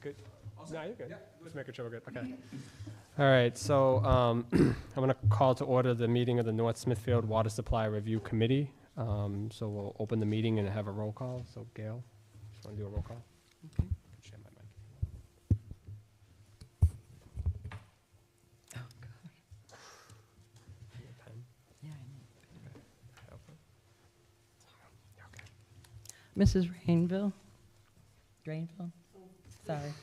good? No, you're good. Just making sure we're good. Okay. All right, so I'm going to call to order the meeting of the North Smithfield Water Supply Review Committee. So we'll open the meeting and have a roll call. So Gail, just want to do a roll call? Okay. Share my mic. Oh, God. Need a pen? Yeah, I need. Okay. Mrs. Rainville? Rainville? Sorry.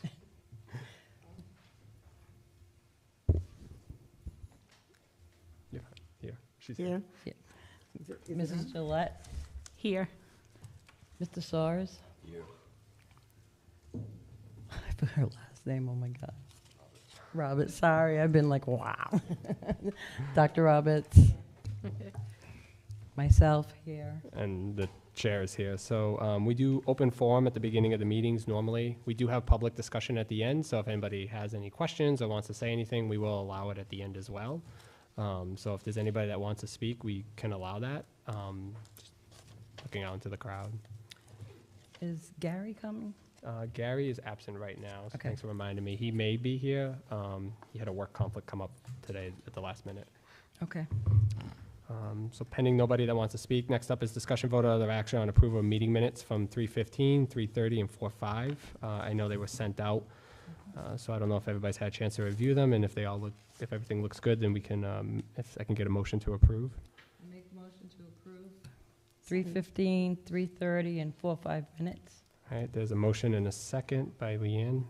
Yeah, here. She's Yeah. Yeah. Is it Mrs. on? Gillette? Here. Mr. Soares? Here. I forgot her last name, oh my God. Robert, sorry, I've been like, wow. Dr. Roberts? Myself here. And the chair is here. So we do open forum at the beginning of the meetings normally. We do have public discussion at the end, so if anybody has any questions or wants to say anything, we will allow it at the end as well. So if there's anybody that wants to speak, we can allow that. Just looking out into the crowd. Is Gary coming? Gary is absent right now, so Okay. thanks for reminding me. He may be here. He had a work conflict come up today at the last minute. Okay. So pending nobody that wants to speak, next up is discussion vote of other action on approval of meeting minutes from 3:15, 3:30, and 4:05. I know they were sent out, so I don't know if everybody's had a chance to review them, and if they all look, if everything looks good, then we can, if I can get a motion to approve. Make a motion to approve. 3:15, 3:30, and 4-5 minutes. All right, there's a motion and a second by Leanne.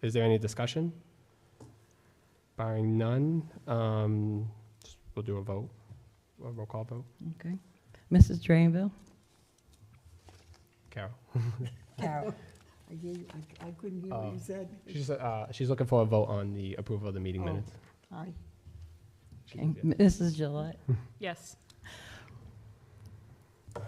Is there any discussion? Barring none, we'll do a vote, a roll call vote. Okay. Mrs. Drainville? Carol. Carol. I couldn't hear what you said. She's looking for a vote on the approval of the meeting Oh. minutes. Aye. She Okay. did, yeah. Mrs. Gillette? Yes. I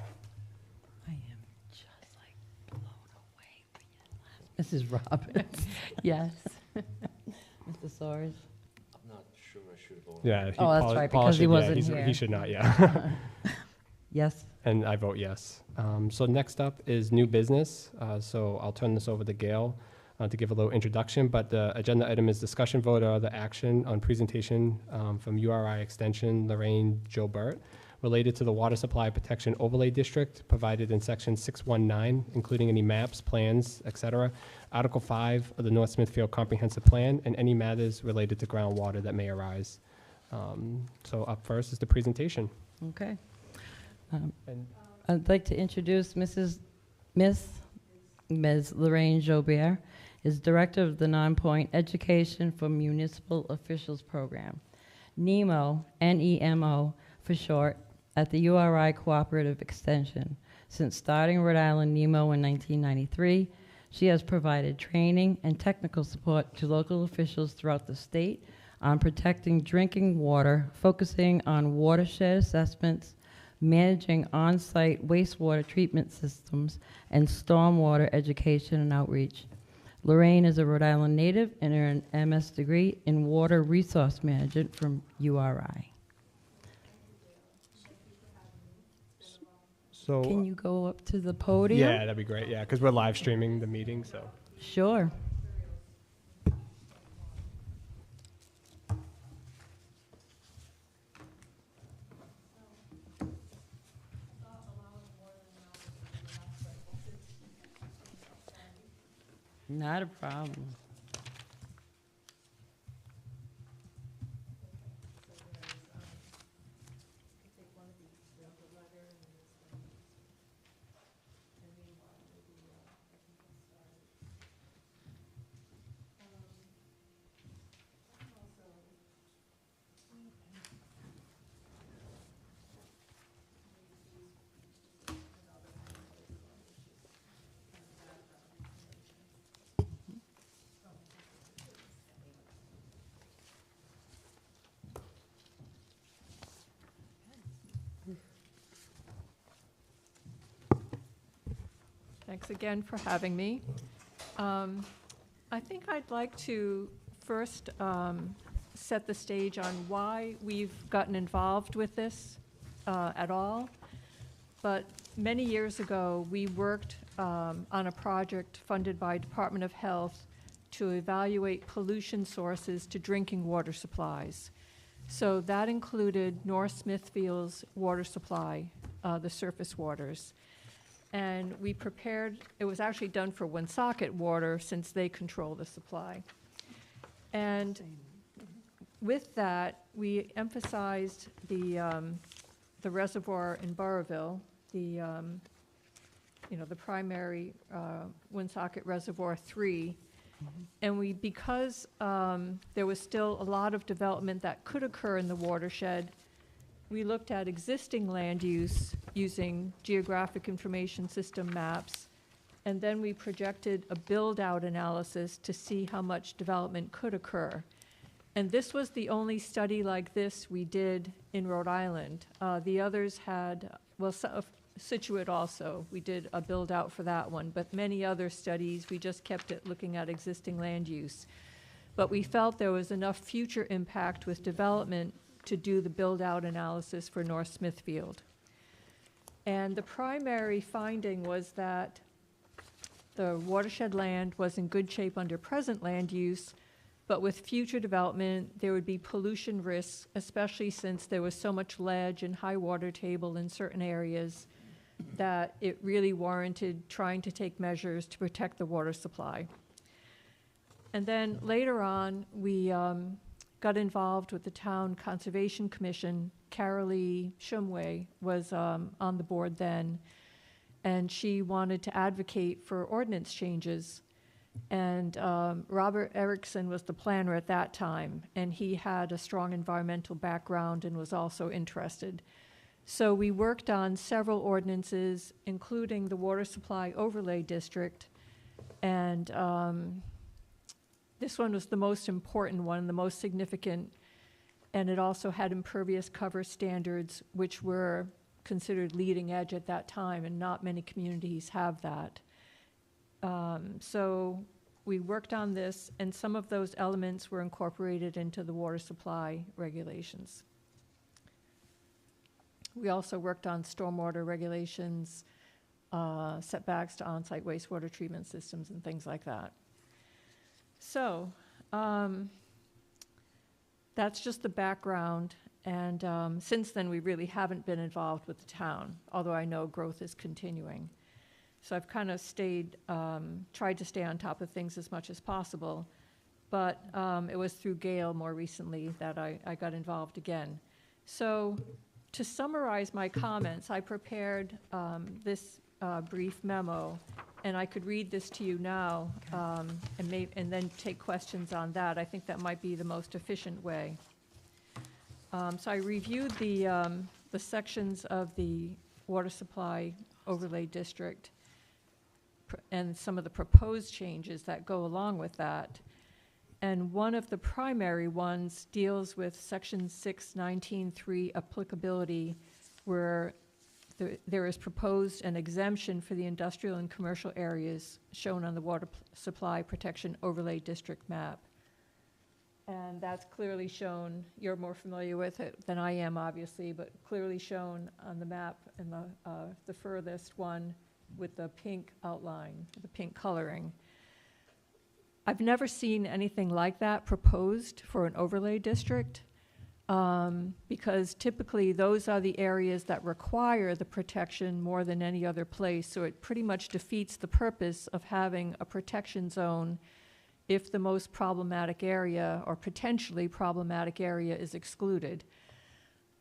am just like blown away when you laugh. Mrs. Roberts? Yes. Mr. Soares? I'm not sure I should have voted. Yeah. Oh, that's Paul- right, Paul because he should- yeah, wasn't he's- here. He should not, yeah. Yes. And I vote yes. So next up is new business. So I'll turn this over to Gail to give a little introduction, but the agenda item is discussion vote or other action on presentation from URI Extension Lorraine Joubert related to the Water Supply Protection Overlay District provided in section 619, including any maps, plans, et cetera, Article 5 of the North Smithfield Comprehensive Plan, and any matters related to groundwater that may arise. So up first is the presentation. Okay. And I'd like to introduce Ms. Lorraine Joubert, is Director of the Non-Point Education for Municipal Officials Program, NEMO, N-E-M-O for short, at the URI Cooperative Extension. Since starting Rhode Island NEMO in 1993, she has provided training and technical support to local officials throughout the state on protecting drinking water, focusing on watershed assessments, managing on-site wastewater treatment systems, and stormwater education and outreach. Lorraine is a Rhode Island native and earned an MS degree in water resource management from URI. so. Can you go up to the podium? Yeah, that'd be great. Yeah, because we're live streaming the meeting, so. Sure. Not a problem. Thanks again for having me. I think I'd like to first set the stage on why we've gotten involved with this at all. But Many years ago, we worked on a project funded by Department of Health to evaluate pollution sources to drinking water supplies. So that included North Smithfield's water supply, the surface waters. And we prepared, it was actually done for Woonsocket Water since they control the supply. And with that, we emphasized the reservoir in Burrville, the primary Woonsocket Reservoir 3. And because there was still a lot of development that could occur in the watershed, we looked at existing land use using geographic information system maps, and then we projected a build-out analysis to see how much development could occur. And this was the only study like this we did in Rhode Island. The others had, well, Situate also, we did a build-out for that one, but many other studies, we just kept it looking at existing land use. But we felt there was enough future impact with development to do the build-out analysis for North Smithfield. And the primary finding was that the watershed land was in good shape under present land use, but with future development, there would be pollution risks, especially since there was so much ledge and high water table in certain areas that it really warranted trying to take measures to protect the water supply. And then later on, we got involved with the Town Conservation Commission. Carolee Shumway was on the board then, and she wanted to advocate for ordinance changes. And Robert Erickson was the planner at that time, and he had a strong environmental background and was also interested. So we worked on several ordinances, including the Water Supply Overlay District, and this one was the most important one, the most significant, and it also had impervious cover standards, which were considered leading edge at that time, and not many communities have that. So we worked on this, and some of those elements were incorporated into the water supply regulations. We also worked on stormwater regulations, setbacks to on-site wastewater treatment systems, and things like that. So that's just the background, and since then we really haven't been involved with the town, although I know growth is continuing. So I've kind of tried to stay on top of things as much as possible, but it was through Gail more recently that I got involved again. So to summarize my comments, I prepared this brief memo, and I could read this to you now, and then take questions on that. I think that might be the most efficient way. So I reviewed the sections of the Water Supply Overlay District and some of the proposed changes that go along with that. And one of the primary ones deals with Section 619.3 applicability, where there is proposed an exemption for the industrial and commercial areas shown on the Water Supply Protection Overlay District map. And that's clearly shown, you're more familiar with it than I am, obviously, but clearly shown on the map in the furthest one with the pink outline, the pink coloring. I've never seen anything like that proposed for an overlay district, because typically those are the areas that require the protection more than any other place, so it pretty much defeats the purpose of having a protection zone if the most problematic area or potentially problematic area is excluded.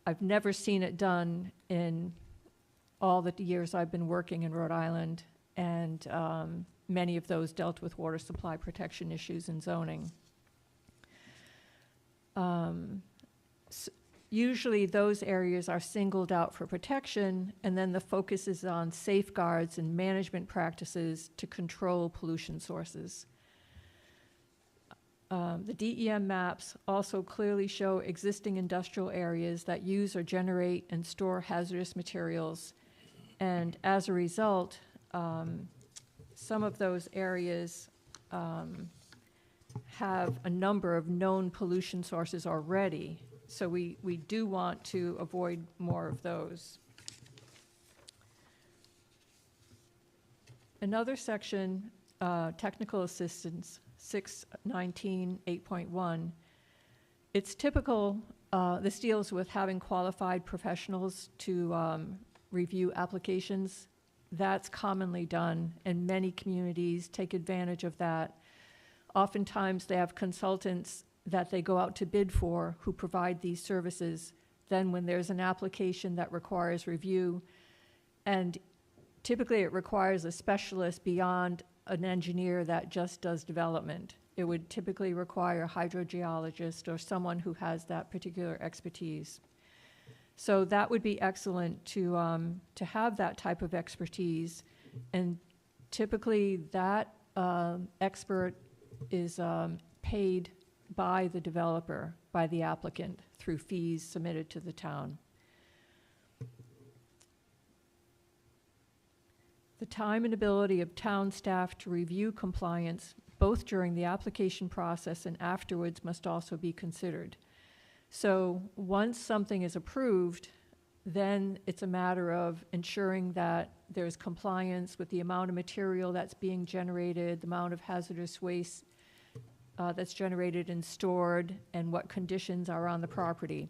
I've never seen it done in all the years I've been working in Rhode Island, and many of those dealt with water supply protection issues and zoning. Usually those areas are singled out for protection, and then the focus is on safeguards and management practices to control pollution sources. The DEM maps also clearly show existing industrial areas that use or generate and store hazardous materials, and as a result, some of those areas have a number of known pollution sources already, so we do want to avoid more of those. Another section, technical assistance, 619.8.1. It's typical, this deals with having qualified professionals to review applications. That's commonly done, and many communities take advantage of that. Oftentimes, they have consultants that they go out to bid for who provide these services. Then when there's an application that requires review, and typically it requires a specialist beyond an engineer that just does development. It would typically require a hydrogeologist or someone who has that particular expertise. So that would be excellent to have that type of expertise. And typically that expert is paid by the developer, by the applicant, through fees submitted to the town. The time and ability of town staff to review compliance, both during the application process and afterwards, must also be considered. So once something is approved, then it's a matter of ensuring that there's compliance with the amount of material that's being generated, the amount of hazardous waste that's generated and stored, and what conditions are on the property.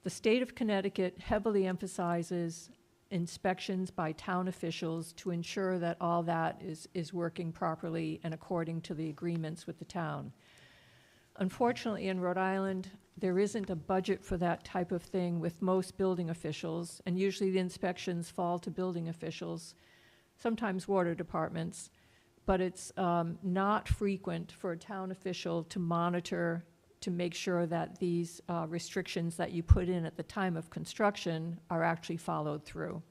The state of Connecticut heavily emphasizes inspections by town officials to ensure that all that is working properly and according to the agreements with the town. Unfortunately, in Rhode Island, there isn't a budget for that type of thing with most building officials, and usually the inspections fall to building officials, sometimes water departments, but it's not frequent for a town official to monitor to make sure that these restrictions that you put in at the time of construction are actually followed through.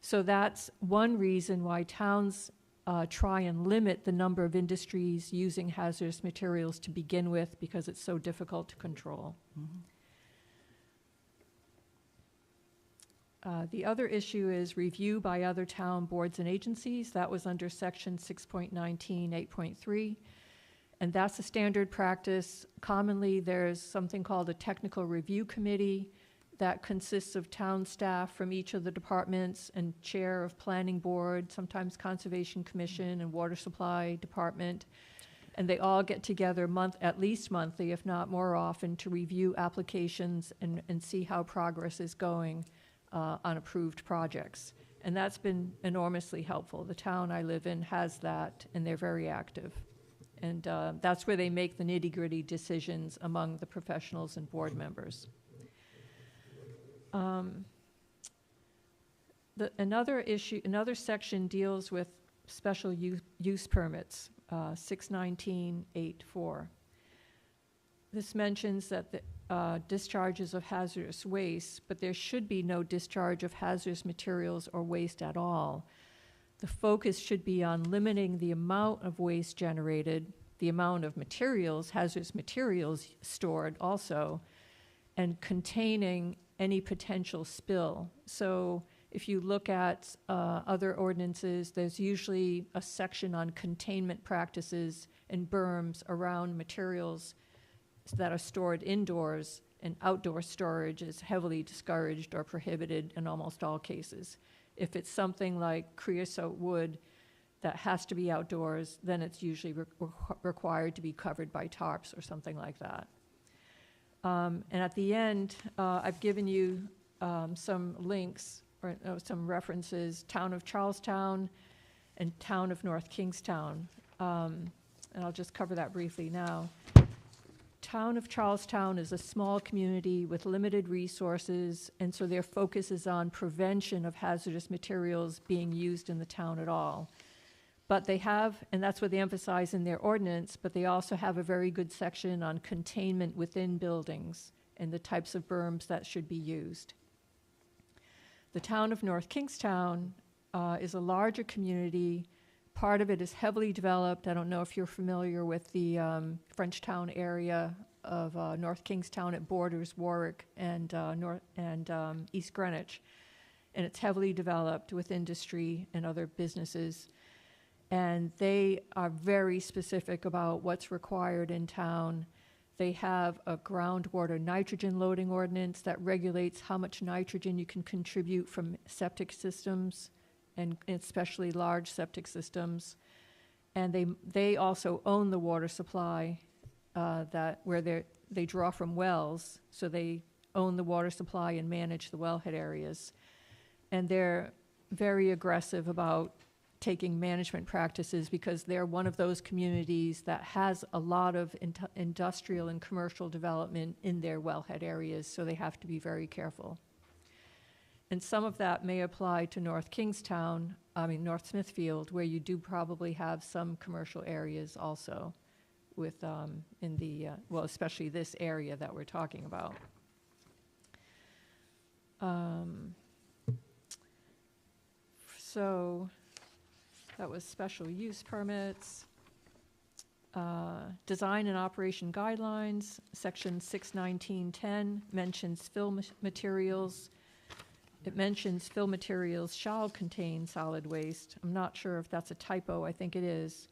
So that's one reason why towns try and limit the number of industries using hazardous materials to begin with, because it's so difficult to control. The other issue is review by other town boards and agencies. That was under section 6.19.8.3. And that's a standard practice. Commonly, there's something called a technical review committee that consists of town staff from each of the departments and chair of planning board, sometimes conservation commission and water supply department. And they all get together at least monthly, if not more often, to review applications and see how progress is going on approved projects. And that's been enormously helpful. The town I live in has that, and they're very active. And that's where they make the nitty-gritty decisions among the professionals and board members. Another section deals with special use permits, 619.8.4. This mentions that the discharges of hazardous waste, but there should be no discharge of hazardous materials or waste at all. The focus should be on limiting the amount of waste generated, the amount of materials, hazardous materials stored also, and containing any potential spill. So if you look at other ordinances, there's usually a section on containment practices and berms around materials that are stored indoors, and outdoor storage is heavily discouraged or prohibited in almost all cases. If it's something like creosote wood that has to be outdoors, then it's usually required to be covered by tarps or something like that. And at the end, I've given you some links or some references, Town of Charlestown and Town of North Kingstown. And I'll just cover that briefly now. Town of Charlestown is a small community with limited resources, and so their focus is on prevention of hazardous materials being used in the town at all. But they have, and that's what they emphasize in their ordinance, but they also have a very good section on containment within buildings and the types of berms that should be used. The town of North Kingstown is a larger community. Part of it is heavily developed. I don't know if you're familiar with the Frenchtown area of North Kingstown. It borders Warwick and East Greenwich. And it's heavily developed with industry and other businesses. And they are very specific about what's required in town. They have a groundwater nitrogen loading ordinance that regulates how much nitrogen you can contribute from septic systems and especially large septic systems. And they also own the water supply where they draw from wells, so they own the water supply and manage the wellhead areas. And they're very aggressive about taking management practices because they're one of those communities that has a lot of industrial and commercial development in their wellhead areas, so they have to be very careful. And some of that may apply to North Smithfield, where you do probably have some commercial areas also with, especially this area that we're talking about. So that was special use permits. Design and operation guidelines, section 61910 mentions fill materials. It mentions fill materials shall contain solid waste. I'm not sure if that's a typo, I think it is.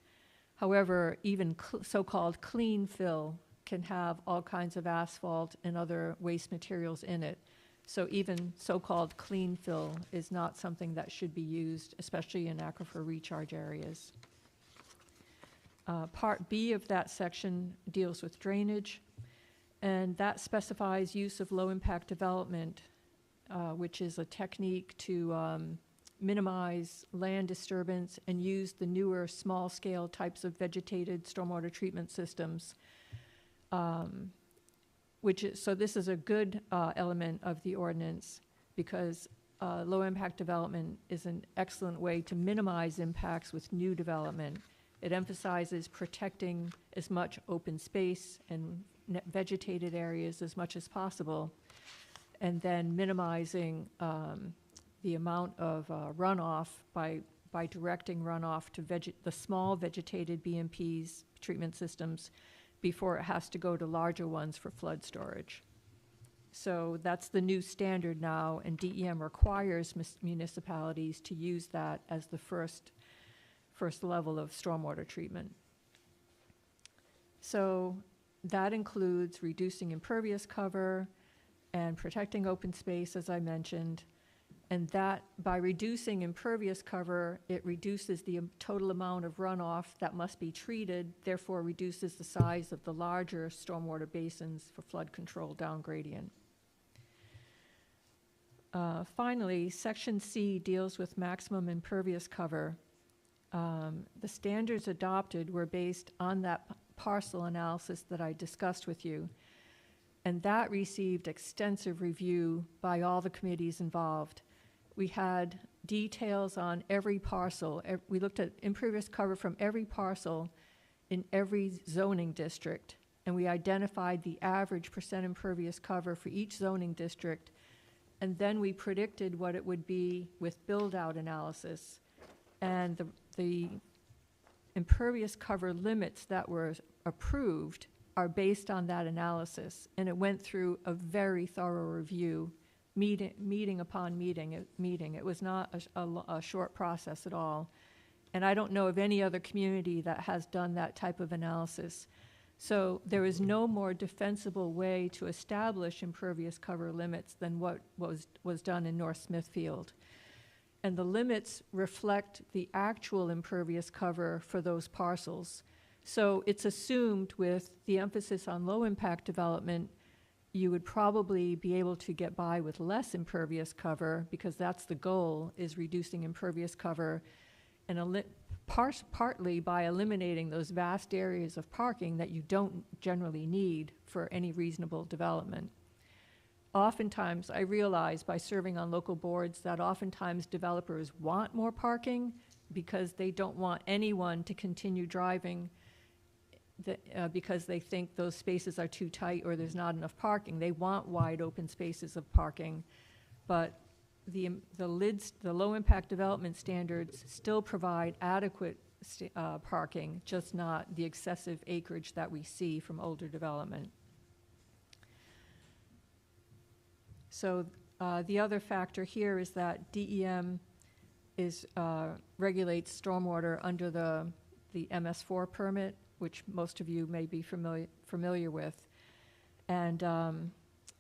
However, even so-called clean fill can have all kinds of asphalt and other waste materials in it. So even so-called clean fill is not something that should be used, especially in aquifer recharge areas. Part B of that section deals with drainage, and that specifies use of low-impact development, which is a technique to minimize land disturbance and use the newer small-scale types of vegetated stormwater treatment systems. So this is a good element of the ordinance because low-impact development is an excellent way to minimize impacts with new development. It emphasizes protecting as much open space and vegetated areas as much as possible, and then minimizing the amount of runoff by directing runoff to the small vegetated BMPs, treatment systems, before it has to go to larger ones for flood storage. So that's the new standard now, and DEM requires municipalities to use that as the first level of stormwater treatment. So that includes reducing impervious cover and protecting open space, as I mentioned, and that by reducing impervious cover, it reduces the total amount of runoff that must be treated, therefore reduces the size of the larger stormwater basins for flood control down gradient. Finally, Section C deals with maximum impervious cover. The standards adopted were based on that parcel analysis that I discussed with you, and that received extensive review by all the committees involved. We had details on every parcel. We looked at impervious cover from every parcel in every zoning district, and we identified the average percent impervious cover for each zoning district, and then we predicted what it would be with build-out analysis. And the impervious cover limits that were approved are based on that analysis, and it went through a very thorough review, meeting upon meeting. It was not a short process at all, and I don't know of any other community that has done that type of analysis. So there is no more defensible way to establish impervious cover limits than what was done in North Smithfield. And the limits reflect the actual impervious cover for those parcels. So it's assumed with the emphasis on low impact development, you would probably be able to get by with less impervious cover because that's the goal, is reducing impervious cover, and partly by eliminating those vast areas of parking that you don't generally need for any reasonable development. Oftentimes, I realize by serving on local boards that oftentimes developers want more parking because they don't want anyone to continue driving because they think those spaces are too tight or there's not enough parking. They want wide open spaces of parking, but the low impact development standards still provide adequate parking, just not the excessive acreage that we see from older development. So the other factor here is that DEM regulates stormwater under the MS4 permit, which most of you may be familiar with. And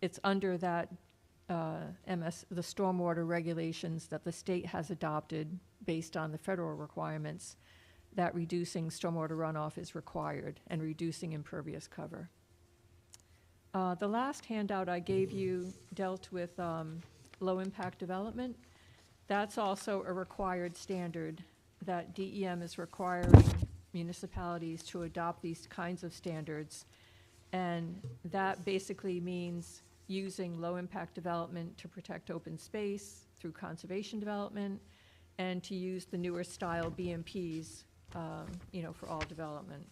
it's under that the stormwater regulations that the state has adopted based on the federal requirements, that reducing stormwater runoff is required and reducing impervious cover. The last handout I gave you dealt with low-impact development. That's also a required standard that DEM is requiring municipalities to adopt these kinds of standards. And that basically means using low-impact development to protect open space through conservation development, and to use the newer style BMPs, for all development.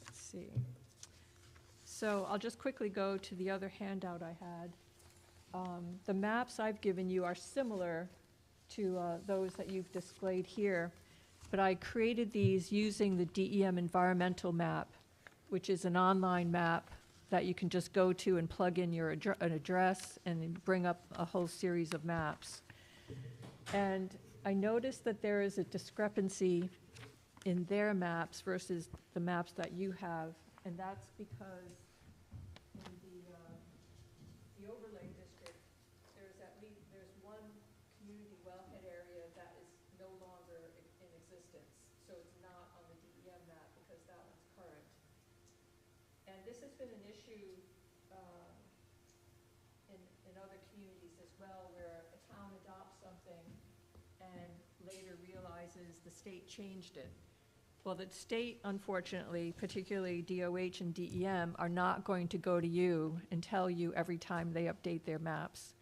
Let's see. So I'll just quickly go to the other handout I had. The maps I've given you are similar to those that you've displayed here, but I created these using the DEM environmental map, which is an online map that you can just go to and plug in your an address and bring up a whole series of maps. And I noticed that there is a discrepancy in their maps versus the maps that you have, and that's because in the overlay district, there's one community wellhead area that is no longer in existence, so it's not on the DEM map because that one's current. And this has been an issue in other communities as well, where a town adopts something and later realizes the state changed it. Well, the state, unfortunately, particularly DOH and DEM, are not going to go to you and tell you every time they update their maps.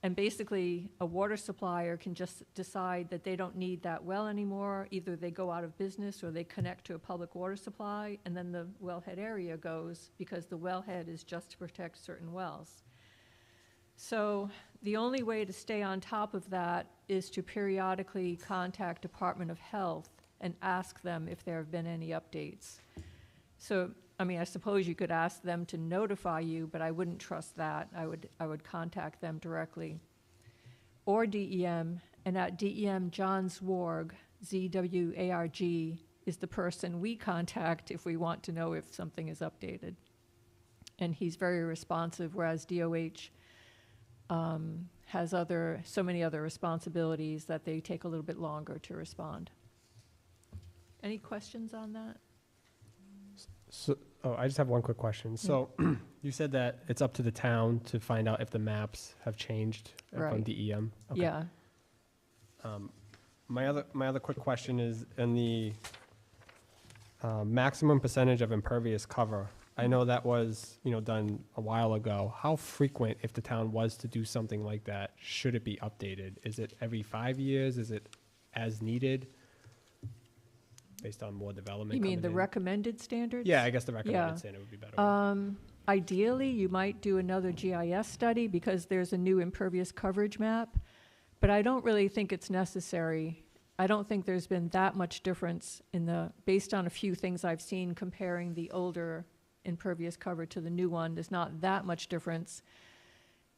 And basically, a water supplier can just decide that they don't need that well anymore. Either they go out of business or they connect to a public water supply, and then the wellhead area goes because the wellhead is just to protect certain wells. So the only way to stay on top of that is to periodically contact Department of Health and ask them if there have been any updates. So, I mean, I suppose you could ask them to notify you, but I wouldn't trust that. I would contact them directly. Or DEM, and at DEM, John Zwarg, Z-W-A-R-G, is the person we contact if we want to know if something is updated. And he's very responsive, whereas DOH has so many other responsibilities that they take a little bit longer to respond. Any questions on that? So, I just have one quick question. So, you said that it's up to the town to find out if the maps have changed from Right. DEM. Okay. Yeah. My other quick question is in the maximum percentage of impervious cover. I know that was done a while ago. How frequent, if the town was to do something like that, should it be updated? Is it every 5 years? Is it as needed? Based on more development. You mean coming the in? recommended standards? Yeah, I guess the recommended Yeah. standard would be better. Ideally, you might do another GIS study because there's a new impervious coverage map, but I don't really think it's necessary. I don't think there's been that much difference based on a few things I've seen comparing the older impervious cover to the new one. There's not that much difference.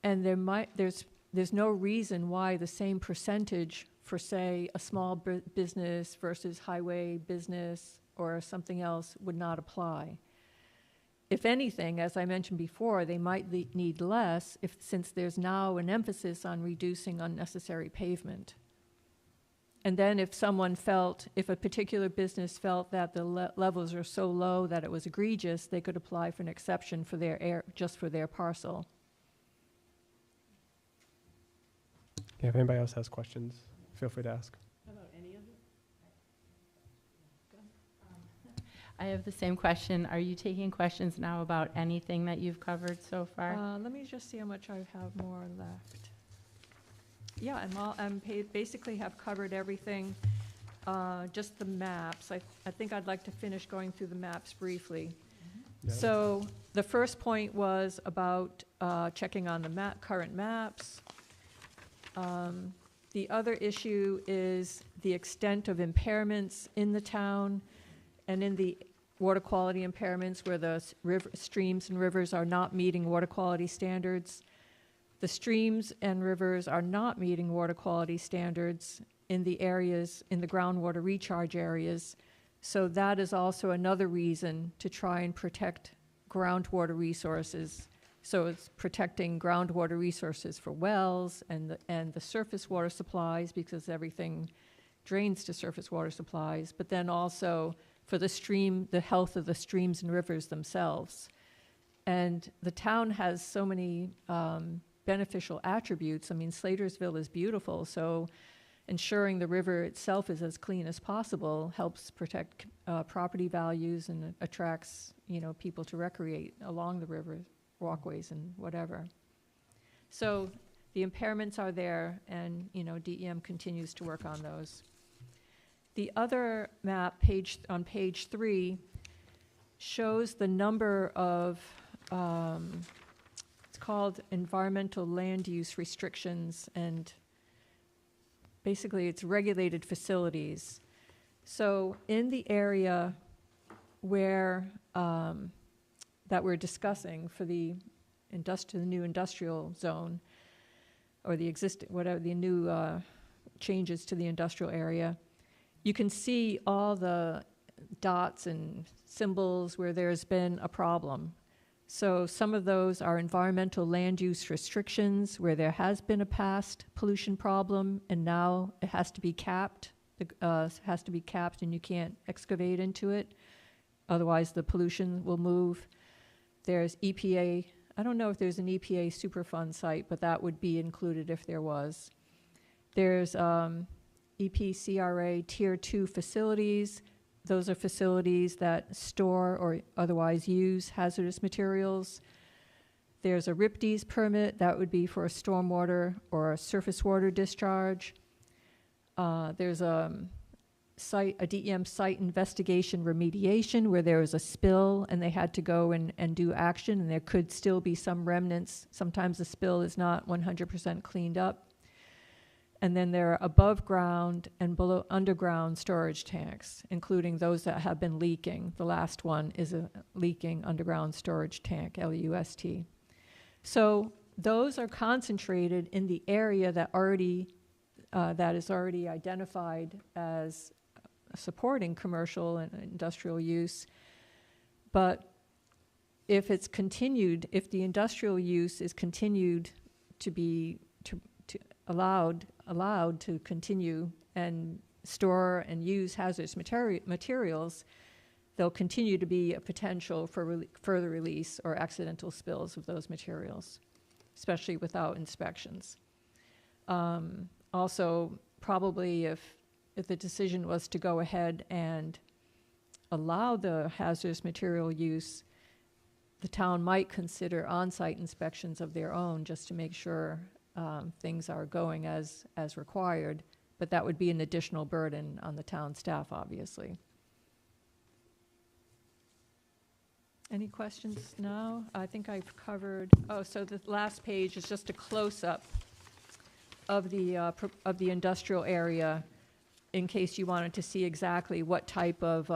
And there's no reason why the same percentage for, say, a small business versus highway business or something else would not apply. If anything, as I mentioned before, they might need less since there's now an emphasis on reducing unnecessary pavement. And then if a particular business felt that the levels are so low that it was egregious, they could apply for an exception for just for their parcel. Yeah, if anybody else has questions, feel free to ask. I have the same question. Are you taking questions now about anything that you've covered so far? Let me just see how much I have more left. Yeah, basically have covered everything, just the maps. I think I'd like to finish going through the maps briefly. Yeah. So the first point was about checking on the current maps. The other issue is the extent of impairments in the town and in the water quality impairments where the streams and rivers are not meeting water quality standards. The streams and rivers are not meeting water quality standards in the groundwater recharge areas. So that is also another reason to try and protect groundwater resources. So it's protecting groundwater resources for wells and the surface water supplies, because everything drains to surface water supplies, but then also for the health of the streams and rivers themselves. And the town has so many beneficial attributes. I mean, Slatersville is beautiful, so ensuring the river itself is as clean as possible helps protect property values and attracts, people to recreate along the river walkways and whatever. So the impairments are there, and DEM continues to work on those. The other map on page 3 shows the number of it's called environmental land use restrictions, and basically it's regulated facilities. So in the area where that we're discussing for the new industrial zone, or the existing, whatever, the new changes to the industrial area, you can see all the dots and symbols where there's been a problem. So some of those are environmental land use restrictions where there has been a past pollution problem, and now it has to be capped. It has to be capped, and you can't excavate into it. Otherwise, the pollution will move. There's EPA. I don't know if there's an EPA Superfund site, but that would be included if there was. There's EPCRA Tier 2 facilities. Those are facilities that store or otherwise use hazardous materials. There's a RIPDES permit. That would be for a stormwater or a surface water discharge. There's a DEM site investigation remediation where there was a spill and they had to go and do action, and there could still be some remnants. Sometimes the spill is not 100% cleaned up. And then there are above ground and below underground storage tanks, including those that have been leaking. The last one is a leaking underground storage tank, LUST. So those are concentrated in the area that is already identified as supporting commercial and industrial use. But if the industrial use is continued to be allowed to continue and store and use hazardous materials, there'll continue to be a potential for further release or accidental spills of those materials, especially without inspections. Also, probably if the decision was to go ahead and allow the hazardous material use, the town might consider on-site inspections of their own just to make sure things are going as required, but that would be an additional burden on the town staff, obviously. Any questions now? I think I've covered, so the last page is just a close-up of the industrial area in case you wanted to see exactly what type of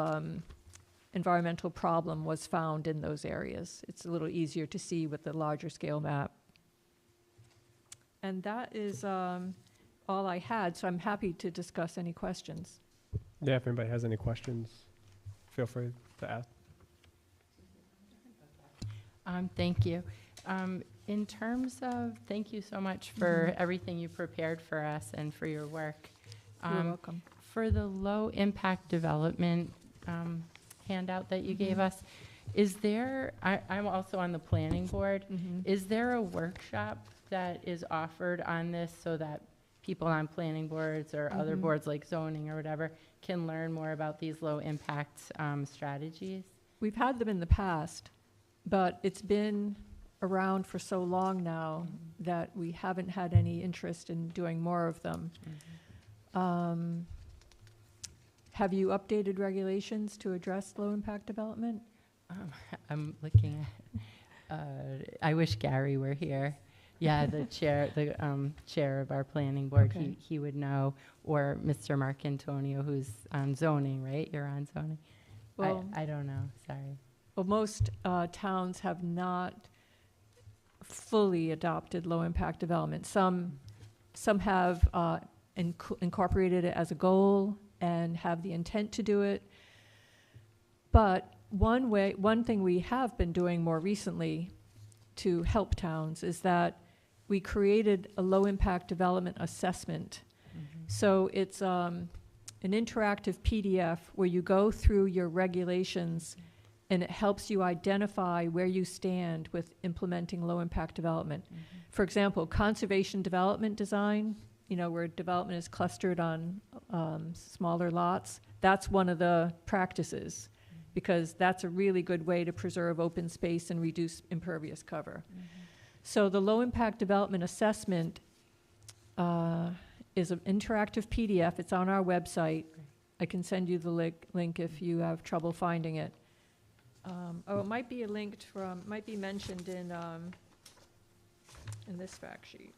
environmental problem was found in those areas. It's a little easier to see with the larger scale map. And that is all I had, so I'm happy to discuss any questions. Yeah, if anybody has any questions, feel free to ask. Thank you. In terms of, thank you so much for everything you prepared for us and for your work. You're welcome. For the low impact development handout that you gave us, is there, I'm also on the planning board, is there a workshop that is offered on this so that people on planning boards or other boards like zoning or whatever can learn more about these low impact strategies? We've had them in the past, but it's been around for so long now that we haven't had any interest in doing more of them. Have you updated regulations to address low impact development? I'm looking at, I wish Gary were here. Yeah, the chair of our planning board, Okay. he would know, or Mr. Mark Antonio, who's on zoning, right? You're on zoning. Well, I don't know, sorry. Well, most towns have not fully adopted low-impact development. Some have incorporated it as a goal and have the intent to do it, but One thing we have been doing more recently to help towns is that we created a low-impact development assessment. So it's an interactive PDF where you go through your regulations and it helps you identify where you stand with implementing low-impact development. For example, conservation development design, where development is clustered on smaller lots, that's one of the practices, because that's a really good way to preserve open space and reduce impervious cover. So the low-impact development assessment is an interactive PDF. It's on our website. I can send you the link if you have trouble finding it. It might be might be mentioned in this fact sheet.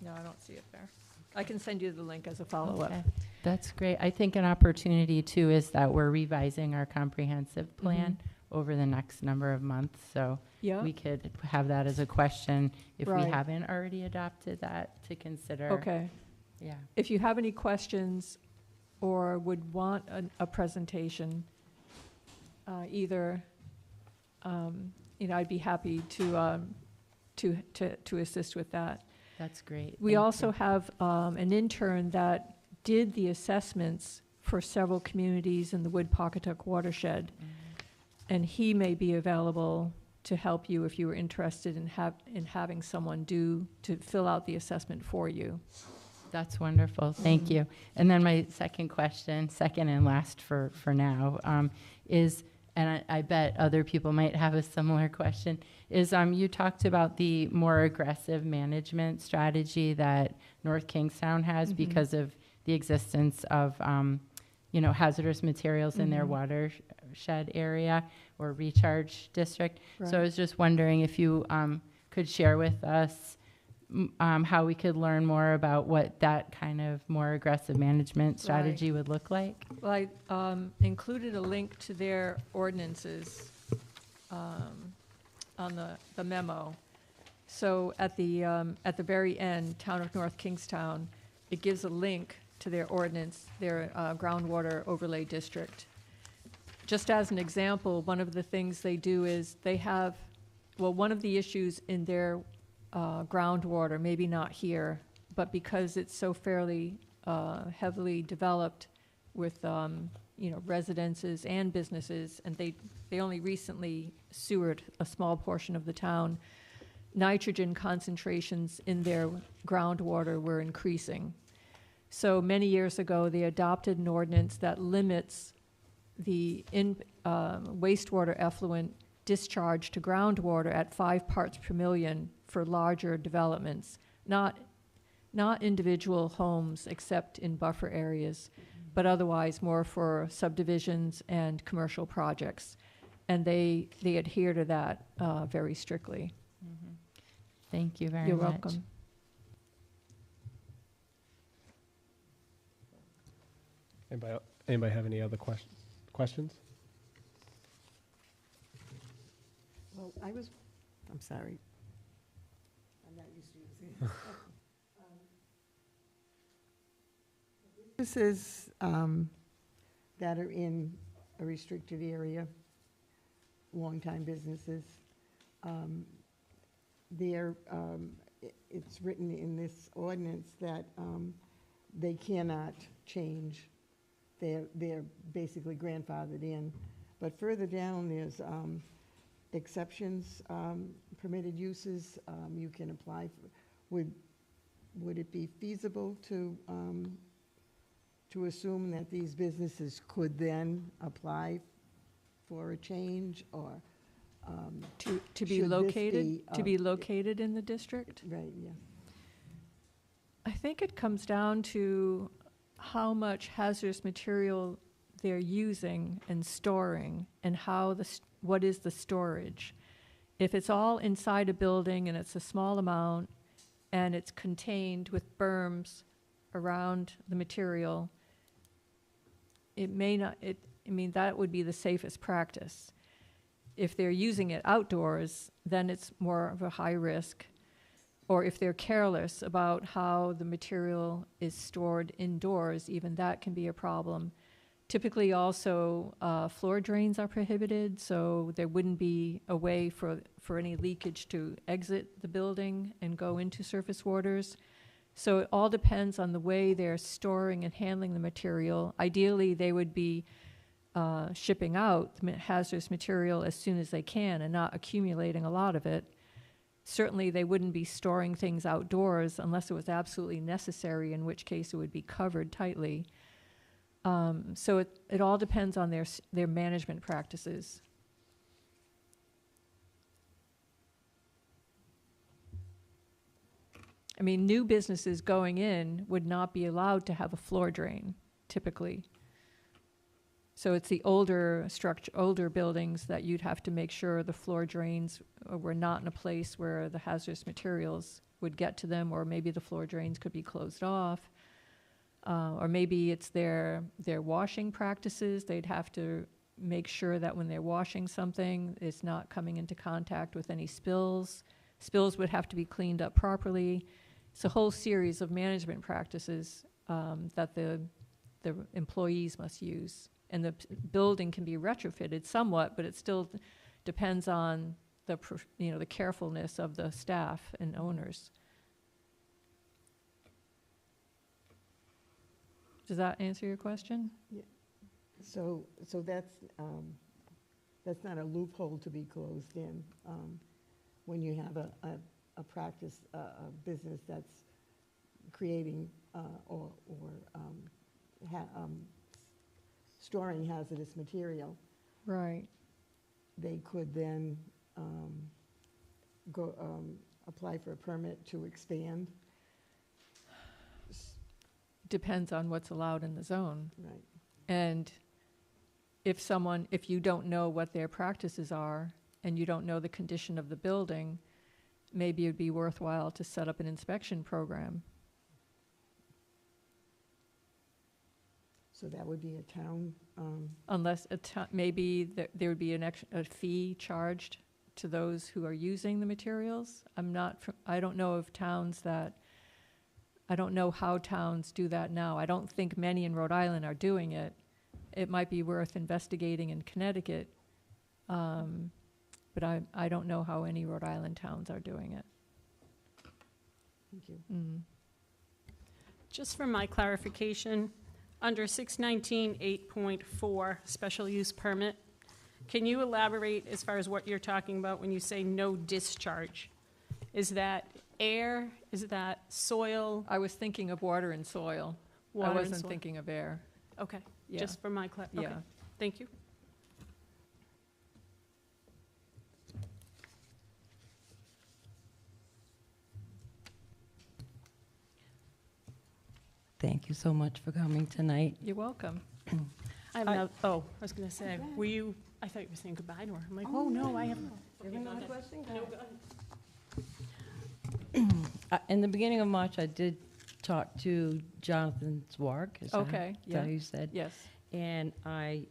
No, I don't see it there. I can send you the link as a follow-up. Okay. That's great. I think an opportunity too is that we're revising our comprehensive plan over the next number of months. So Yeah, we could have that as a question if we Right. haven't already adopted that to consider. okay. Yeah. If you have any questions or would want a presentation, I'd be happy to assist with that. That's great. We Thank also you. have an intern that did the assessments for several communities in the Wood-Pawcatuck watershed, and he may be available to help you if you were interested in having someone to fill out the assessment for you. That's wonderful. Thank you. And then my second question, second and last for now, is, and I bet other people might have a similar question, is you talked about the more aggressive management strategy that North Kingstown has because of the existence of hazardous materials in their watershed area or recharge district. So I was just wondering if you could share with us how we could learn more about what that kind of more aggressive management strategy would look like. Well, I included a link to their ordinances on the memo. So at the very end, Town of North Kingstown, it gives a link to their ordinance, their groundwater overlay district. Just as an example, one of the things they do is they have, one of the issues in their groundwater, maybe not here, but because it's so fairly heavily developed with residences and businesses, and they only recently sewered a small portion of the town, nitrogen concentrations in their groundwater were increasing. So many years ago, they adopted an ordinance that limits the wastewater effluent discharge to groundwater at 5 parts per million for larger developments, not individual homes except in buffer areas, but otherwise more for subdivisions and commercial projects. And they adhere to that very strictly. Thank you very You're much. welcome. Anybody have any other questions? Well, I'm sorry. I'm not used to using it. Businesses that are in a restricted area, long-time businesses, it's written in this ordinance that they cannot change. They're basically grandfathered in. But further down, there's exceptions, permitted uses you can apply for. Would it be feasible to assume that these businesses could then apply for a change, or To be should this located, be, to be located in the district? right? Yeah. I think it comes down to how much hazardous material they're using and storing, and what is the storage. If it's all inside a building and it's a small amount and it's contained with berms around the material, it may not, that would be the safest practice. If they're using it outdoors, then it's more of a high risk. Or if they're careless about how the material is stored indoors, even that can be a problem. Typically also, floor drains are prohibited, so there wouldn't be a way for any leakage to exit the building and go into surface waters. So it all depends on the way they're storing and handling the material. Ideally, they would be shipping out the hazardous material as soon as they can and not accumulating a lot of it. Certainly, they wouldn't be storing things outdoors unless it was absolutely necessary, in which case it would be covered tightly. So it all depends on their management practices. I mean, new businesses going in would not be allowed to have a floor drain, typically. So it's the older buildings that you'd have to make sure the floor drains were not in a place where the hazardous materials would get to them, or maybe the floor drains could be closed off. Or maybe it's their washing practices. They'd have to make sure that when they're washing something, it's not coming into contact with any spills. Spills would have to be cleaned up properly. It's a whole series of management practices that the employees must use. And the building can be retrofitted somewhat, but it still depends on the carefulness of the staff and owners. Does that answer your question? Yeah. So that's not a loophole to be closed in when you have a practice, a business that's creating or storing hazardous material. Right. They could then go apply for a permit to expand. Depends on what's allowed in the zone. Right. And if you don't know what their practices are and you don't know the condition of the building, maybe it'd be worthwhile to set up an inspection program. So that would be a town. Unless maybe there would be a fee charged to those who are using the materials. I don't know of towns I don't know how towns do that now. I don't think many in Rhode Island are doing it. It might be worth investigating in Connecticut, but I don't know how any Rhode Island towns are doing it. Thank you. Mm. Just for my clarification, under 619 8.4 special use permit, can you elaborate as far as what you're talking about when you say no discharge? Is that air? Is that soil? I was thinking of water and soil. Water I and wasn't soil. thinking of air. Okay, Yeah. just for my okay. Yeah. Thank you. Thank you so much for coming tonight. You're welcome. I have no, I was going to say, were you, I thought you were saying goodbye to her. I'm like, oh, no, I have. Okay, go ahead. No, go ahead. In the beginning of March, I did talk to Jonathan Zwarg. Okay, Is that yeah. who you said? Yes. And I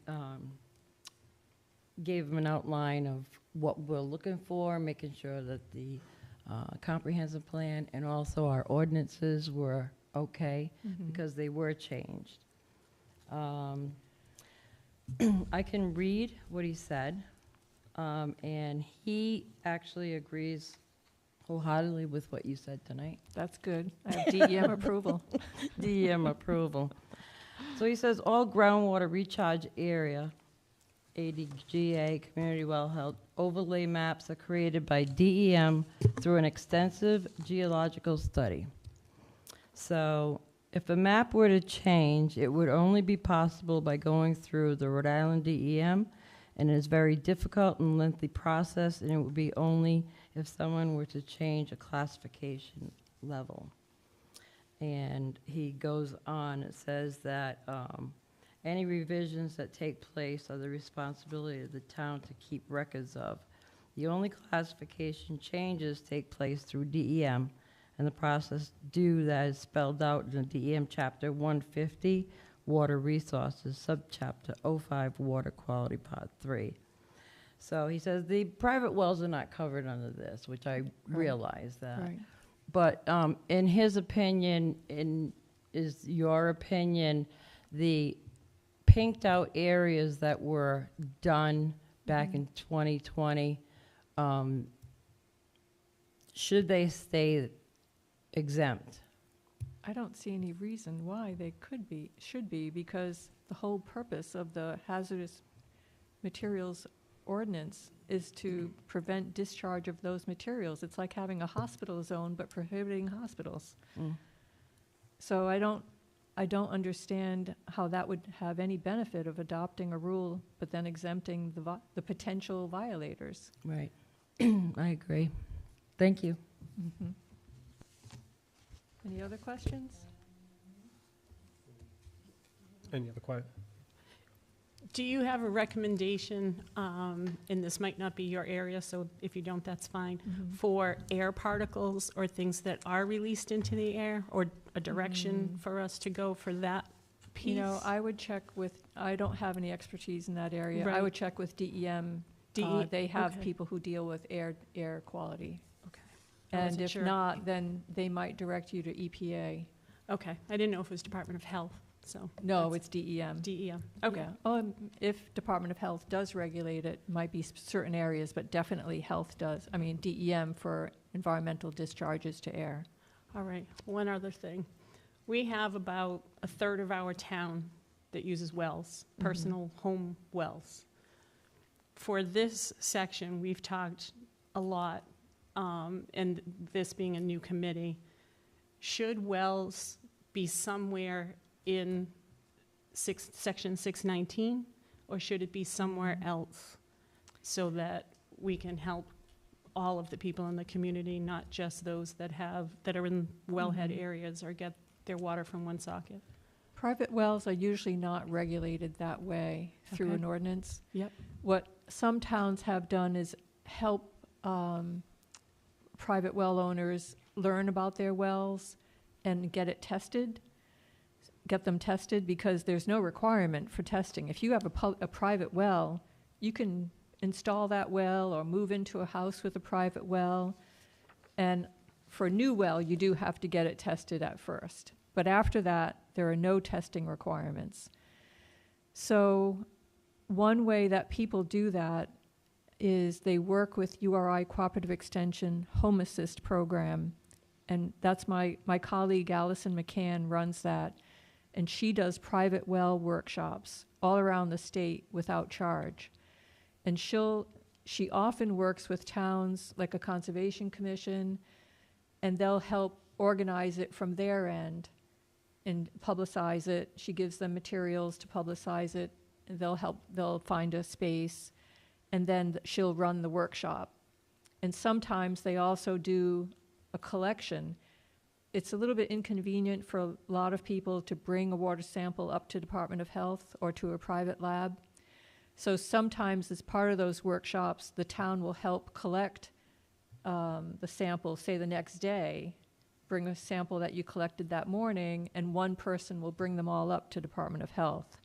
gave him an outline of what we're looking for, making sure that the comprehensive plan and also our ordinances were okay, because they were changed. I can read what he said, and he actually agrees wholeheartedly with what you said tonight. That's good. I have DEM approval. DEM approval. So he says all groundwater recharge area, ADGA, community well held, overlay maps are created by DEM through an extensive geological study. So if a map were to change, it would only be possible by going through the Rhode Island DEM, and it is very difficult and lengthy process, and it would be only if someone were to change a classification level. And he goes on, it says that any revisions that take place are the responsibility of the town to keep records of. The only classification changes take place through DEM, and the process due that is spelled out in the DEM Chapter 150, Water Resources, Subchapter 05, Water Quality, Part 3. So he says the private wells are not covered under this, which I realize that. Right. But in his opinion, is your opinion, the pinked out areas that were done back in 2020, should they stay exempt? I don't see any reason why they should be, because the whole purpose of the hazardous materials ordinance is to prevent discharge of those materials. It's like having a hospital zone, but prohibiting hospitals. Mm. So I don't understand how that would have any benefit of adopting a rule, but then exempting the potential violators. Right. I agree. Thank you. Mhm. Any other questions? Any other questions? Do you have a recommendation, and this might not be your area, so if you don't, that's fine, for air particles or things that are released into the air, or a direction for us to go for that piece? You know, I would check with, I don't have any expertise in that area. I Right. would check with DEM. They have people who deal with air quality. Okay. I And wasn't if sure. not, then they might direct you to EPA. Okay, I didn't know if it was Department of Health, so. No, that's it's DEM. DEM, okay. Yeah. If Department of Health does regulate it, might be certain areas, but definitely health does. I mean, DEM for environmental discharges to air. All right, one other thing. We have about a third of our town that uses wells, personal home wells. For this section, we've talked a lot, and this being a new committee, should wells be somewhere in section 619, or should it be somewhere else so that we can help all of the people in the community, not just those that are in wellhead areas or get their water from one socket? Private wells are usually not regulated that way through Okay. an ordinance. Yep. What some towns have done is help private well owners learn about their wells and get them tested, because there's no requirement for testing. If you have a private well, you can install that well or move into a house with a private well. And for a new well, you do have to get it tested at first. But after that, there are no testing requirements. So one way that people do that is they work with URI Cooperative Extension Home Assist program. And that's my colleague, Allison McCann, runs that. And she does private well workshops all around the state without charge. And she often works with towns like a conservation commission, and they'll help organize it from their end and publicize it. She gives them materials to publicize it, and they'll find a space, and then she'll run the workshop. And sometimes they also do a collection. It's a little bit inconvenient for a lot of people to bring a water sample up to Department of Health or to a private lab. So sometimes as part of those workshops, the town will help collect the sample, say the next day, bring a sample that you collected that morning, and one person will bring them all up to Department of Health.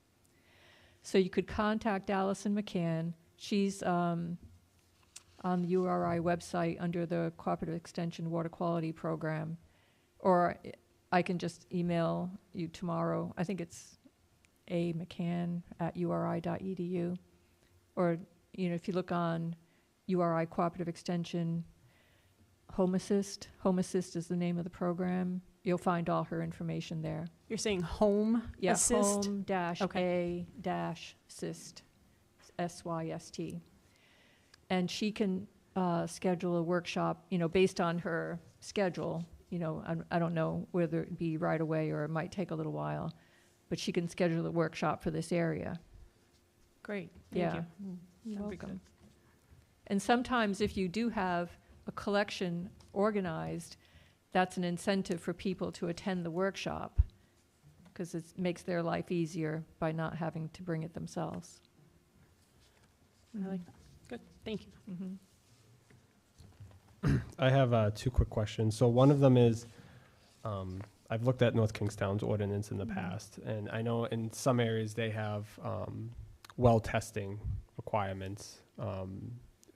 So you could contact Allison McCann. She's on the URI website under the Cooperative Extension Water Quality Program. Or I can just email you tomorrow. I think it's amccann@uri.edu. Or, if you look on URI Cooperative Extension Home Assist is the name of the program. You'll find all her information there. You're saying home assist? Home-A-Assist, SYST. And she can schedule a workshop, based on her schedule. I don't know whether it be right away or it might take a little while, but she can schedule a workshop for this area. Great, thank you. You're That'd be welcome. good. And sometimes if you do have a collection organized, that's an incentive for people to attend the workshop, because it makes their life easier by not having to bring it themselves. I like that. Good, thank you. Mhm. I have two quick questions. So one of them is, I've looked at North Kingstown's ordinance in the past, and I know in some areas they have well testing requirements.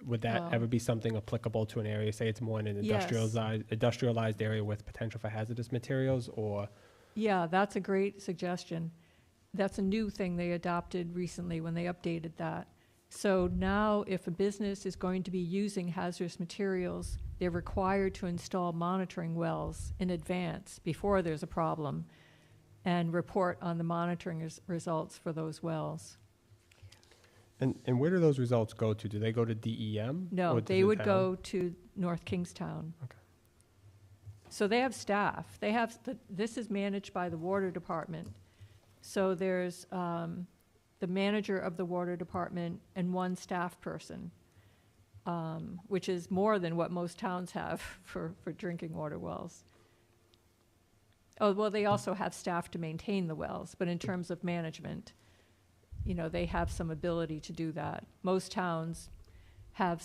Would that ever be something applicable to an area? Say it's more in an Yes. industrialized area with potential for hazardous materials, or? Yeah, that's a great suggestion. That's a new thing they adopted recently when they updated that. So now if a business is going to be using hazardous materials, they're required to install monitoring wells in advance before there's a problem and report on the monitoring results for those wells. And where do those results go to? Do they go to DEM? No, or to they the would town? go to North Kingstown. Okay. So they have staff. They have, this is managed by the water department. So there's the manager of the water department and one staff person, which is more than what most towns have for drinking water wells. Oh, well, they also have staff to maintain the wells, but in terms of management, you know, they have some ability to do that. Most towns have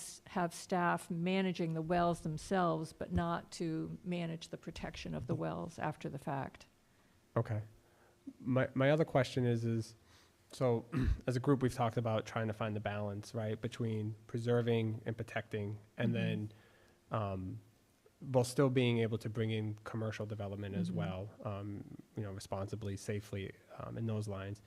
staff managing the wells themselves, but not to manage the protection of the wells after the fact. Okay. My other question is so as a group, we've talked about trying to find the balance, right, between preserving and protecting, and then while still being able to bring in commercial development as well, you know, responsibly, safely, in those lines.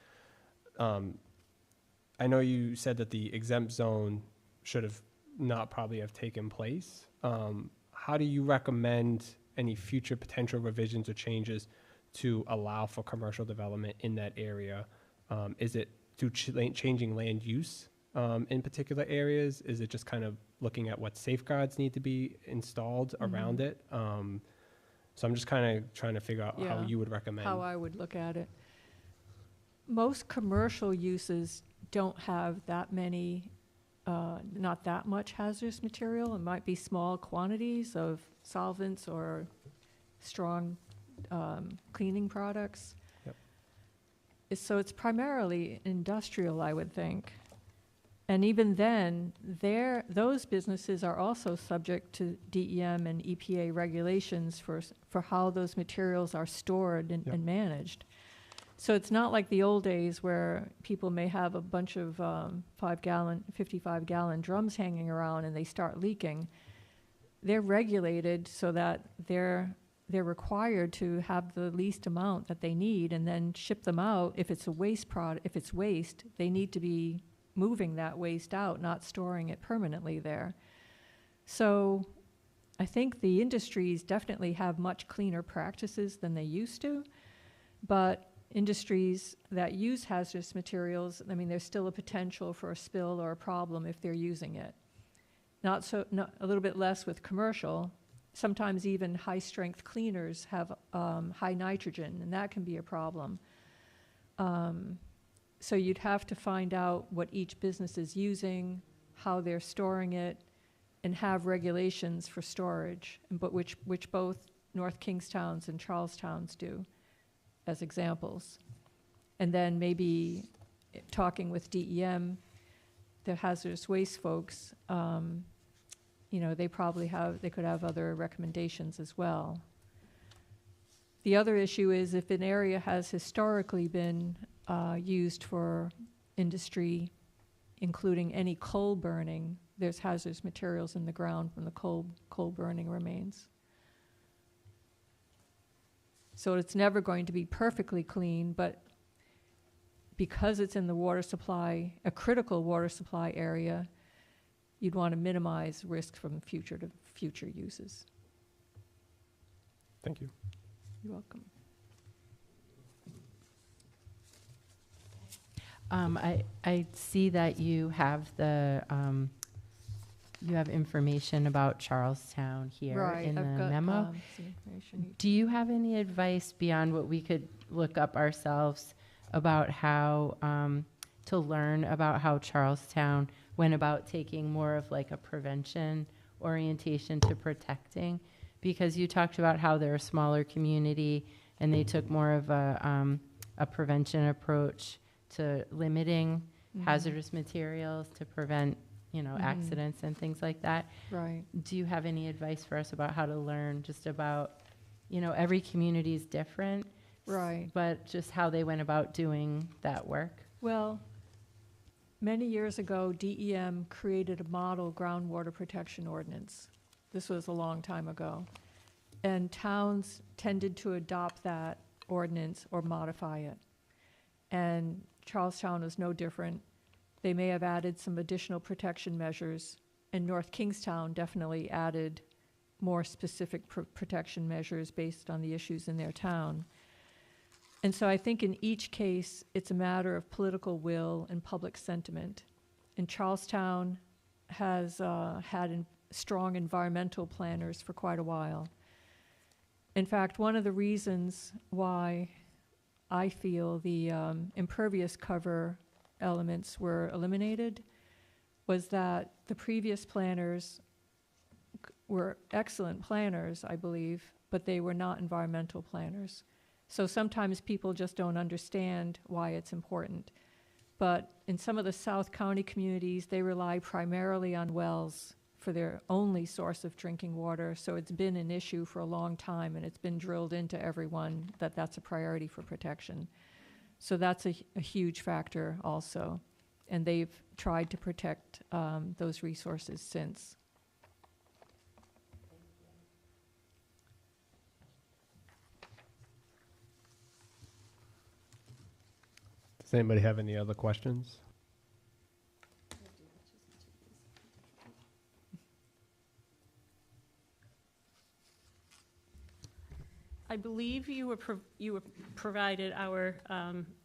I know you said that the exempt zone should have not probably have taken place. How do you recommend any future potential revisions or changes to allow for commercial development in that area? Is it through changing land use in particular areas? Is it just kind of looking at what safeguards need to be installed around it? So I'm just kind of trying to figure out how Yeah, you would recommend. how I would look at it. Most commercial uses don't have that many, not that much hazardous material. It might be small quantities of solvents or strong cleaning products. Yep. So it's primarily industrial, I would think. And even then, those businesses are also subject to DEM and EPA regulations for how those materials are stored and managed. So it's not like the old days where people may have a bunch of 55-gallon drums hanging around and they start leaking. They're regulated so that they're required to have the least amount that they need and then ship them out. If it's a waste product, if it's waste, they need to be moving that waste out, not storing it permanently there. So I think the industries definitely have much cleaner practices than they used to, but industries that use hazardous materials, I mean, there's still a potential for a spill or a problem if they're using it. Not a little bit less with commercial. Sometimes even high-strength cleaners have high nitrogen, and that can be a problem. So you'd have to find out what each business is using, how they're storing it, and have regulations for storage, but which both North Kingstowns and Charlestowns do as examples. And then maybe talking with DEM, the hazardous waste folks, you know, they could have other recommendations as well. The other issue is if an area has historically been used for industry, including any coal burning, there's hazardous materials in the ground from the coal burning remains. So it's never going to be perfectly clean, but because it's in the water supply, a critical water supply area, you'd want to minimize risk from future uses. Thank you. You're welcome. I see that you have you have information about Charlestown here in the memo. Some information. Do you have any advice beyond what we could look up ourselves about how to learn about how Charlestown went about taking more of like a prevention orientation to protecting? Because you talked about how they're a smaller community and they took more of a prevention approach to limiting hazardous materials to prevent, you know, accidents and things like that. Right. Do you have any advice for us about how to learn just about, you know, every community is different, Right. but just how they went about doing that work? Well, many years ago, DEM created a model groundwater protection ordinance. This was a long time ago. And towns tended to adopt that ordinance or modify it. and Charlestown is no different. They may have added some additional protection measures, and North Kingstown definitely added more specific protection measures based on the issues in their town. And so I think in each case, it's a matter of political will and public sentiment. And Charlestown has had strong environmental planners for quite a while. In fact, one of the reasons why I feel the impervious cover elements were eliminated was that the previous planners were excellent planners, I believe, but they were not environmental planners. So sometimes people just don't understand why it's important. But in some of the South County communities, they rely primarily on wells for their only source of drinking water. So it's been an issue for a long time, and it's been drilled into everyone that that's a priority for protection. So that's a huge factor also. And they've tried to protect those resources since. Does anybody have any other questions? I believe you were provided our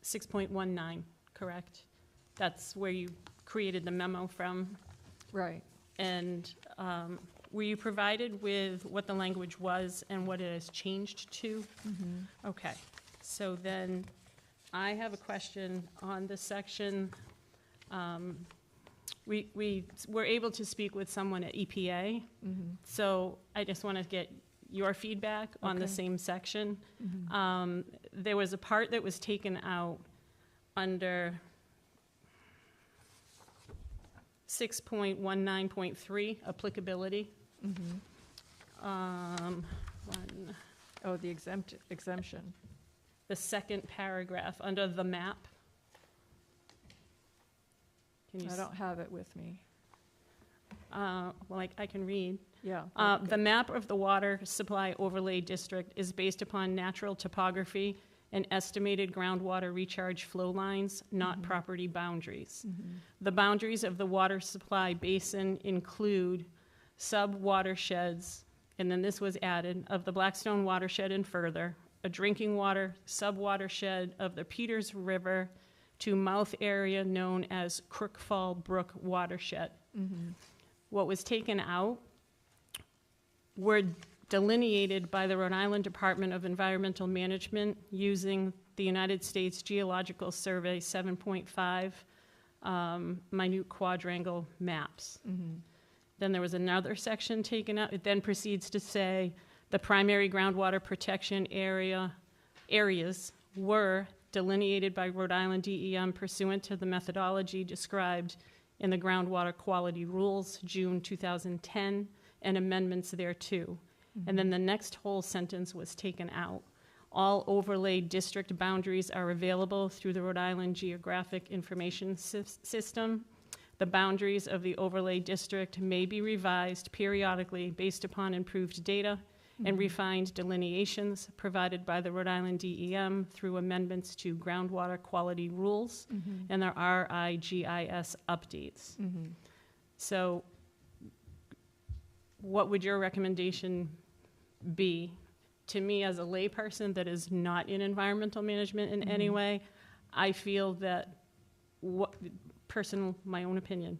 6.19, correct? That's where you created the memo from. Right. And were you provided with what the language was and what it has changed to? Mm-hmm. Okay. So then I have a question on the section. We were able to speak with someone at EPA. Mm-hmm. So I just want to get your feedback on the Okay. same section. Mm-hmm. There was a part that was taken out under 6.19.3, applicability. Mm-hmm. Oh, the exemption. The second paragraph, under the map. Can you I don't have it with me. well, I can read. Yeah. The map of the water supply overlay district is based upon natural topography and estimated groundwater recharge flow lines, not Mhm. property boundaries. Mhm. The boundaries of the water supply basin include sub-watersheds, and then this was added, of the Blackstone watershed and further, a drinking water sub-watershed of the Peters River to mouth area known as Crookfall Brook watershed. Mhm. What was taken out were delineated by the Rhode Island Department of Environmental Management using the United States Geological Survey 7.5 minute quadrangle maps. Mhm. Then there was another section taken out. It then proceeds to say the primary groundwater protection areas were delineated by Rhode Island DEM pursuant to the methodology described in the Groundwater Quality Rules, June 2010, and amendments thereto. And then the next whole sentence was taken out. All overlay district boundaries are available through the Rhode Island Geographic Information System. The boundaries of the overlay district may be revised periodically based upon improved data and refined delineations provided by the Rhode Island DEM through amendments to groundwater quality rules Mhm. and their RIGIS updates. Mhm. So what would your recommendation be? To me, as a layperson that is not in environmental management in any Mhm. way, I feel that, my own opinion,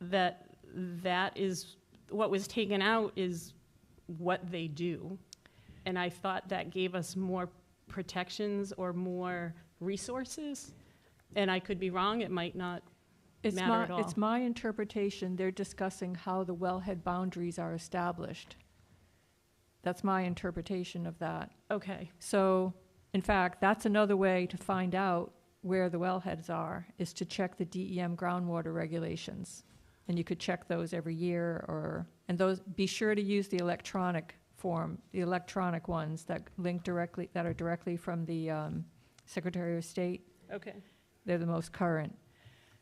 that is, what was taken out is what they do. And I thought that gave us more protections or more resources. And I could be wrong, it might not matter at all. It's my interpretation, they're discussing how the wellhead boundaries are established. That's my interpretation of that. Okay, So, in fact, that's another way to find out where the wellheads are, is to check the DEM groundwater regulations. And you could check those every year, and those, be sure to use the electronic form, the electronic ones that link directly, that are directly from the Secretary of State. okay. They're the most current.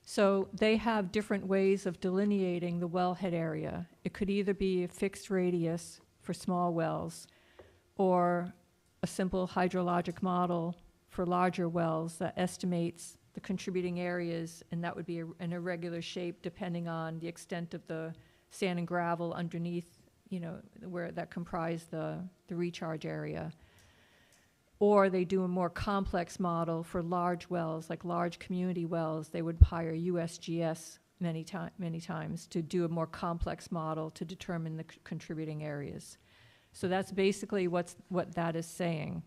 So they have different ways of delineating the wellhead area. It could either be a fixed radius for small wells, or a simple hydrologic model for larger wells that estimates the contributing areas, and that would be an irregular shape depending on the extent of the sand and gravel underneath, you know, where that comprise the recharge area. Or they do a more complex model for large wells, like large community wells. They would hire USGS many times to do a more complex model to determine the contributing areas. So that's basically what that is saying,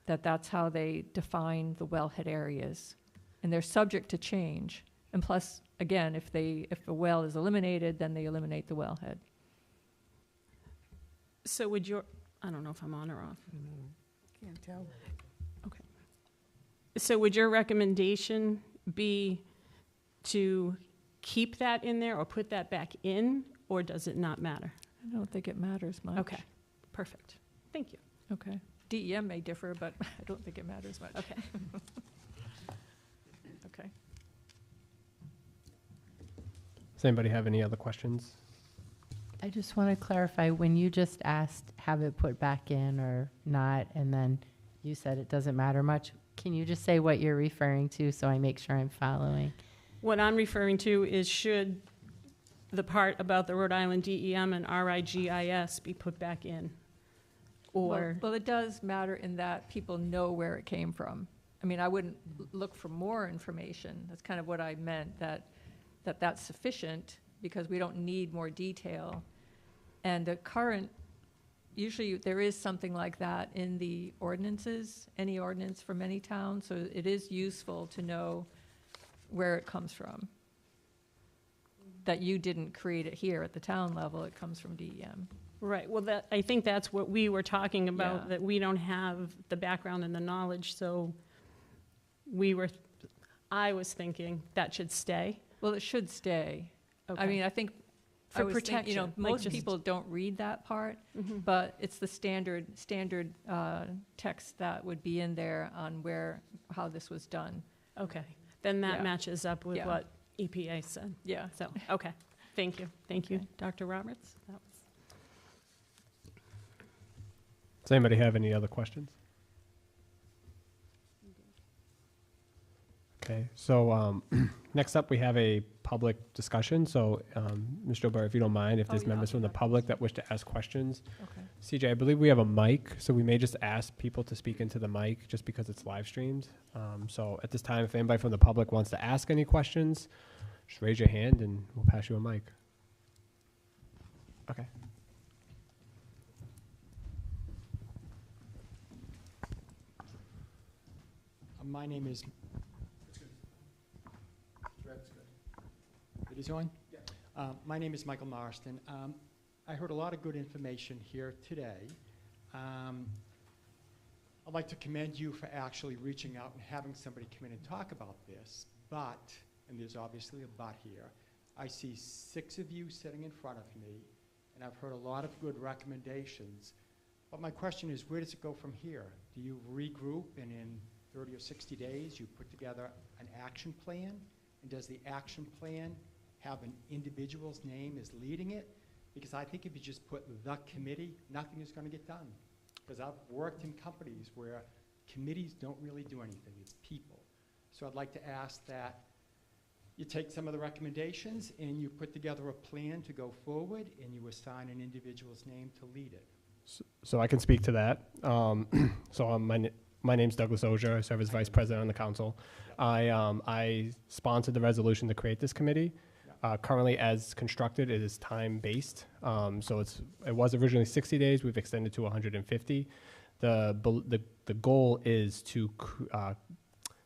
that's how they define the wellhead areas. And they're subject to change. And plus, again, if a well is eliminated, then they eliminate the wellhead. So would your, I don't know if I'm on or off. Can't tell. Okay. So would your recommendation be to keep that in there or put that back in, or does it not matter? I don't think it matters much. Okay, perfect. Thank you. Okay. DEM may differ, but I don't think it matters much. Okay. Okay. Does anybody have any other questions? I just want to clarify, when you just asked have it put back in or not, and then you said it doesn't matter much, can you just say what you're referring to so I make sure I'm following? What I'm referring to is should the part about the Rhode Island DEM and RIGIS be put back in? Or, Well, it does matter in that people know where it came from. I mean, I wouldn't look for more information. That's kind of what I meant, that's sufficient because we don't need more detail. And the current, usually there is something like that in the ordinances, any ordinance from any town, so it is useful to know where it comes from. That you didn't create it here at the town level, it comes from DEM. right, well, I think that's what we were talking about, Yeah. that we don't have the background and the knowledge, so I was thinking that should stay. Well, it should stay. Okay. I mean, I think, For I was thinking, you know, protection, like most just- people don't read that part, Mhm. but it's the standard text that would be in there on how this was done. Okay, then that Yeah. matches up with Yeah. what EPA said. Yeah. So, okay, thank you. Thank you, Okay. Dr. Roberts. That was- Does anybody have any other questions? Okay, so next up, we have a public discussion. So, Ms. Joubert, if you don't mind, if Oh, there's yeah, members I'll from the do that. public that wish to ask questions. Okay. CJ, I believe we have a mic, so we may just ask people to speak into the mic just because it's live streamed. So at this time, if anybody from the public wants to ask any questions, just raise your hand and we'll pass you a mic. Okay. My name is. It is on? My name is Michael Marston. I heard a lot of good information here today. I'd like to commend you for actually reaching out and having somebody come in and talk about this, but, and there's obviously a but here, I see 6 of you sitting in front of me, and I've heard a lot of good recommendations. But my question is, where does it go from here? Do you regroup and in 30 or 60 days you put together an action plan? And does the action plan have an individual's name as leading it? Because I think if you just put the committee, nothing is going to get done. Because I've worked in companies where committees don't really do anything, it's people. So I'd like to ask that you take some of the recommendations and you put together a plan to go forward and you assign an individual's name to lead it. So I can speak to that. My name's Douglas Ogier. I serve as vice president on the council. I sponsored the resolution to create this committee. Currently, as constructed, it is time-based. So it was originally 60 days. We've extended to 150. The goal is to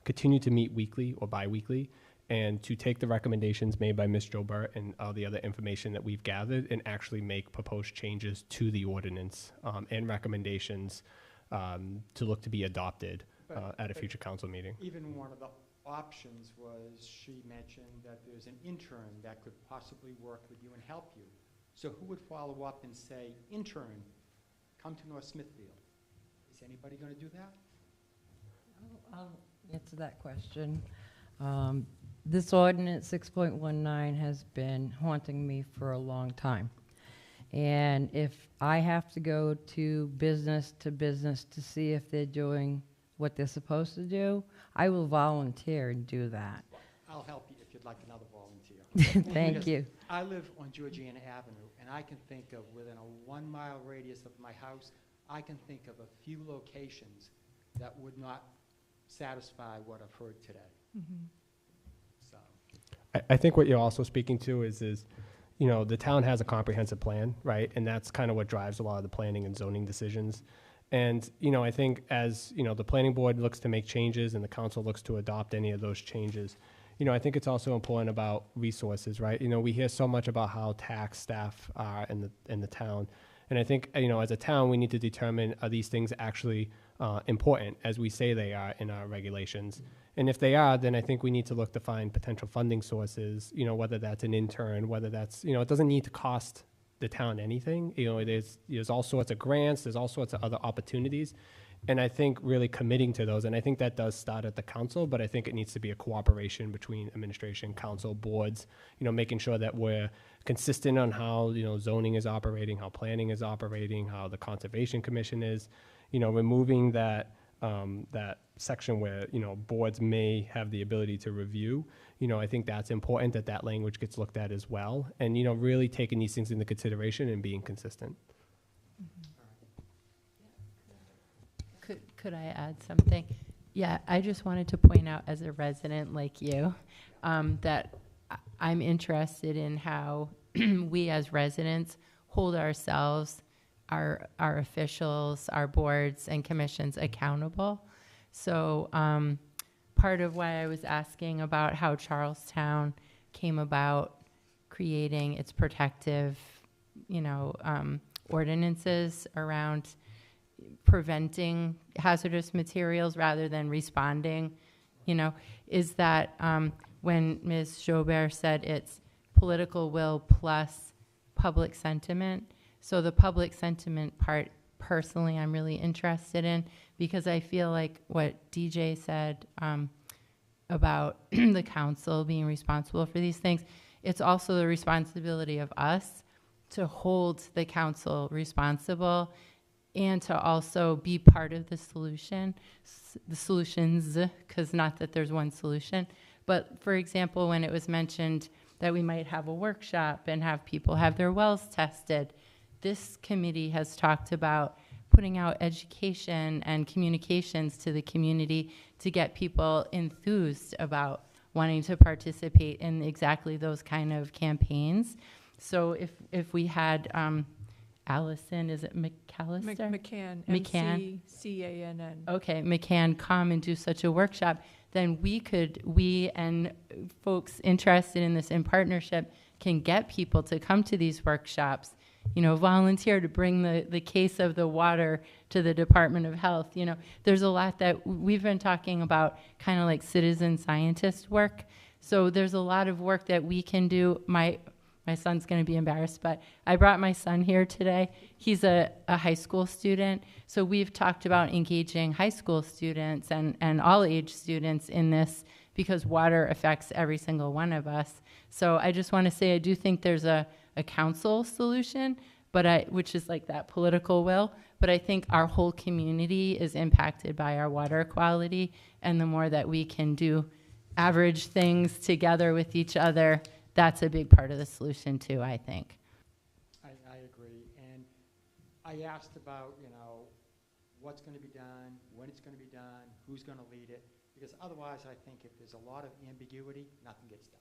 continue to meet weekly or bi-weekly and to take the recommendations made by Ms. Joubert and all the other information that we've gathered and actually make proposed changes to the ordinance and recommendations to look to be adopted at a future council meeting. Even one of the options was, she mentioned that there's an intern that could possibly work with you and help you. So who would follow up and say, intern, come to North Smithfield? Is anybody going to do that? I'll answer that question. This ordinance 6.19 has been haunting me for a long time. And if I have to go to business to see if they're doing what they're supposed to do, I will volunteer and do that. I'll help you if you'd like another volunteer. Thank Because you. I live on Georgiana Avenue, and I can think of, within a 1-mile radius of my house, I can think of a few locations that would not satisfy what I've heard today. So, I think what you're also speaking to is, you know, the town has a comprehensive plan, right? And that's kind of what drives a lot of the planning and zoning decisions. And, you know, I think as, you know, the planning board looks to make changes and the council looks to adopt any of those changes, you know, I think it's also important about resources, right? You know, we hear so much about how tax staff are in the town. And I think, you know, as a town, we need to determine, are these things actually important as we say they are in our regulations? And if they are, then I think we need to look to find potential funding sources, you know, whether that's an intern, whether that's, you know, it doesn't need to cost the town anything. You know, there's all sorts of grants, there's all sorts of other opportunities. And I think really committing to those, and I think that does start at the council, but I think it needs to be a cooperation between administration, council, boards, you know, making sure that we're consistent on how, you know, zoning is operating, how planning is operating, how the Conservation Commission is, you know, removing that section where, you know, boards may have the ability to review. You know, I think that's important that that language gets looked at as well. And, you know, really taking these things into consideration and being consistent. Could I add something? Yeah, I just wanted to point out as a resident like you, that I'm interested in how we as residents hold ourselves, our officials, our boards and commissions accountable. So part of why I was asking about how Charlestown came about creating its protective, you know, ordinances around preventing hazardous materials rather than responding, you know, is that when Ms. Joubert said it's political will plus public sentiment. So the public sentiment part, personally, I'm really interested in, because I feel like what DJ said about the council being responsible for these things, it's also the responsibility of us to hold the council responsible and to also be part of the solution, the solutions, because not that there's one solution. But for example, when it was mentioned that we might have a workshop and have people have their wells tested, this committee has talked about putting out education and communications to the community to get people enthused about wanting to participate in exactly those kind of campaigns. So if we had Allison, is it McAllister? McCann, McCann. McCann. Okay, McCann come and do such a workshop, then we and folks interested in this in partnership can get people to come to these workshops, you know, volunteer to bring the case of the water to the Department of Health. You know, there's a lot that we've been talking about, kind of like citizen scientist work. So there's a lot of work that we can do. My son's going to be embarrassed, but I brought my son here today. He's a high school student. So we've talked about engaging high school students and all age students in this because water affects every single one of us. So I just want to say I do think there's a council solution, which is like that political will, but I think our whole community is impacted by our water quality, and the more that we can do average things together with each other, that's a big part of the solution too, I think. I agree. And I asked about, you know, what's going to be done, when it's going to be done, who's going to lead it, because otherwise I think if there's a lot of ambiguity, nothing gets done.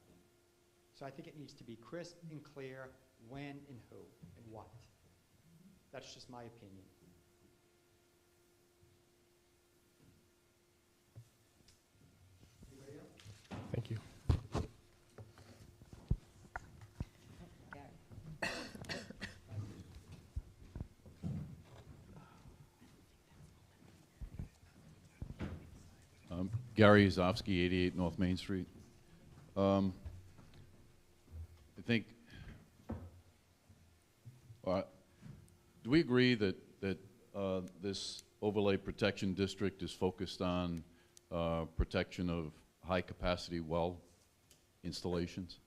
So I think it needs to be crisp and clear when and who and what. That's just my opinion. Anybody else? Thank you. Gary Zofsky, 88 North Main Street. I think, do we agree that this overlay protection district is focused on protection of high-capacity well installations?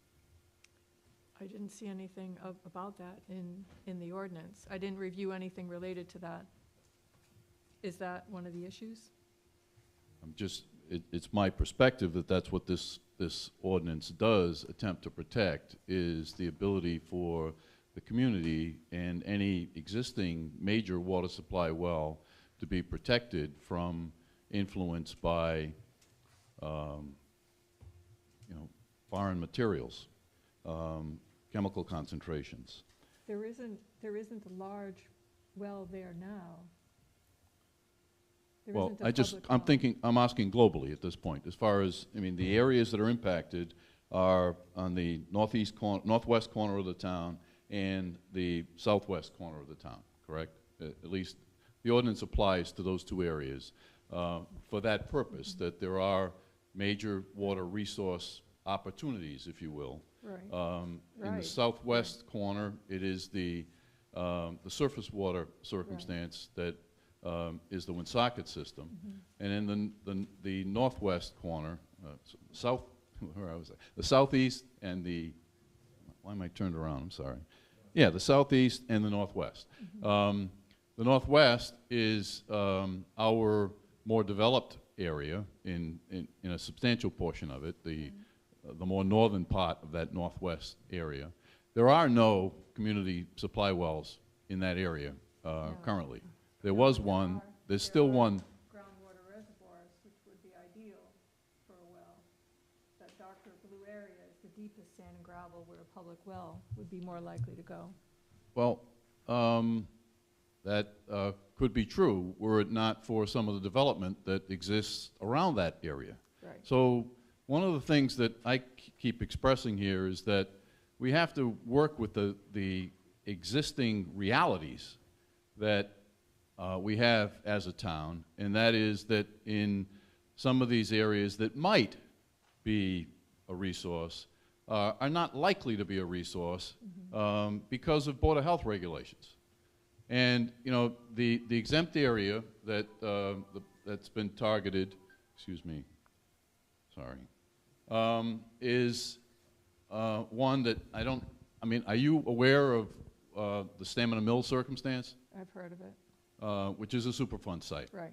I didn't see anything about that in the ordinance. I didn't review anything related to that. Is that one of the issues? it's my perspective that that's what this ordinance does attempt to protect, is the ability for the community and any existing major water supply well to be protected from influence by foreign materials, chemical concentrations. There isn't a large well there now. There Well, isn't a public well. I'm asking globally at this point, as far as, I mean, the areas that are impacted are on the northwest corner of the town and the southwest corner of the town, correct? At least the ordinance applies to those two areas for that purpose, that there are major water resource opportunities, if you will. Right. In the Right. southwest corner, it is the surface water circumstance that is the Woonsocket system, and in the northwest corner, the southeast and the, why am I turned around? I'm sorry. Yeah, the southeast and the northwest. The northwest is our more developed area in a substantial portion of it, the more northern part of that northwest area. There are no community supply wells in that area currently. There was one. There's still one. Groundwater reservoirs, which would be ideal for a well. That darker blue area is the deepest sand and gravel where a public well would be more likely to go. Well, that could be true were it not for some of the development that exists around that area. Right. So one of the things that I keep expressing here is that we have to work with the existing realities that we have as a town, and that is that in some of these areas that might be a resource are not likely to be a resource because of Board of Health regulations. And the exempt area that that's been targeted, excuse me, sorry, is one that I mean, are you aware of the Stamina Mill circumstance? I've heard of it. Which is a Superfund site. Right.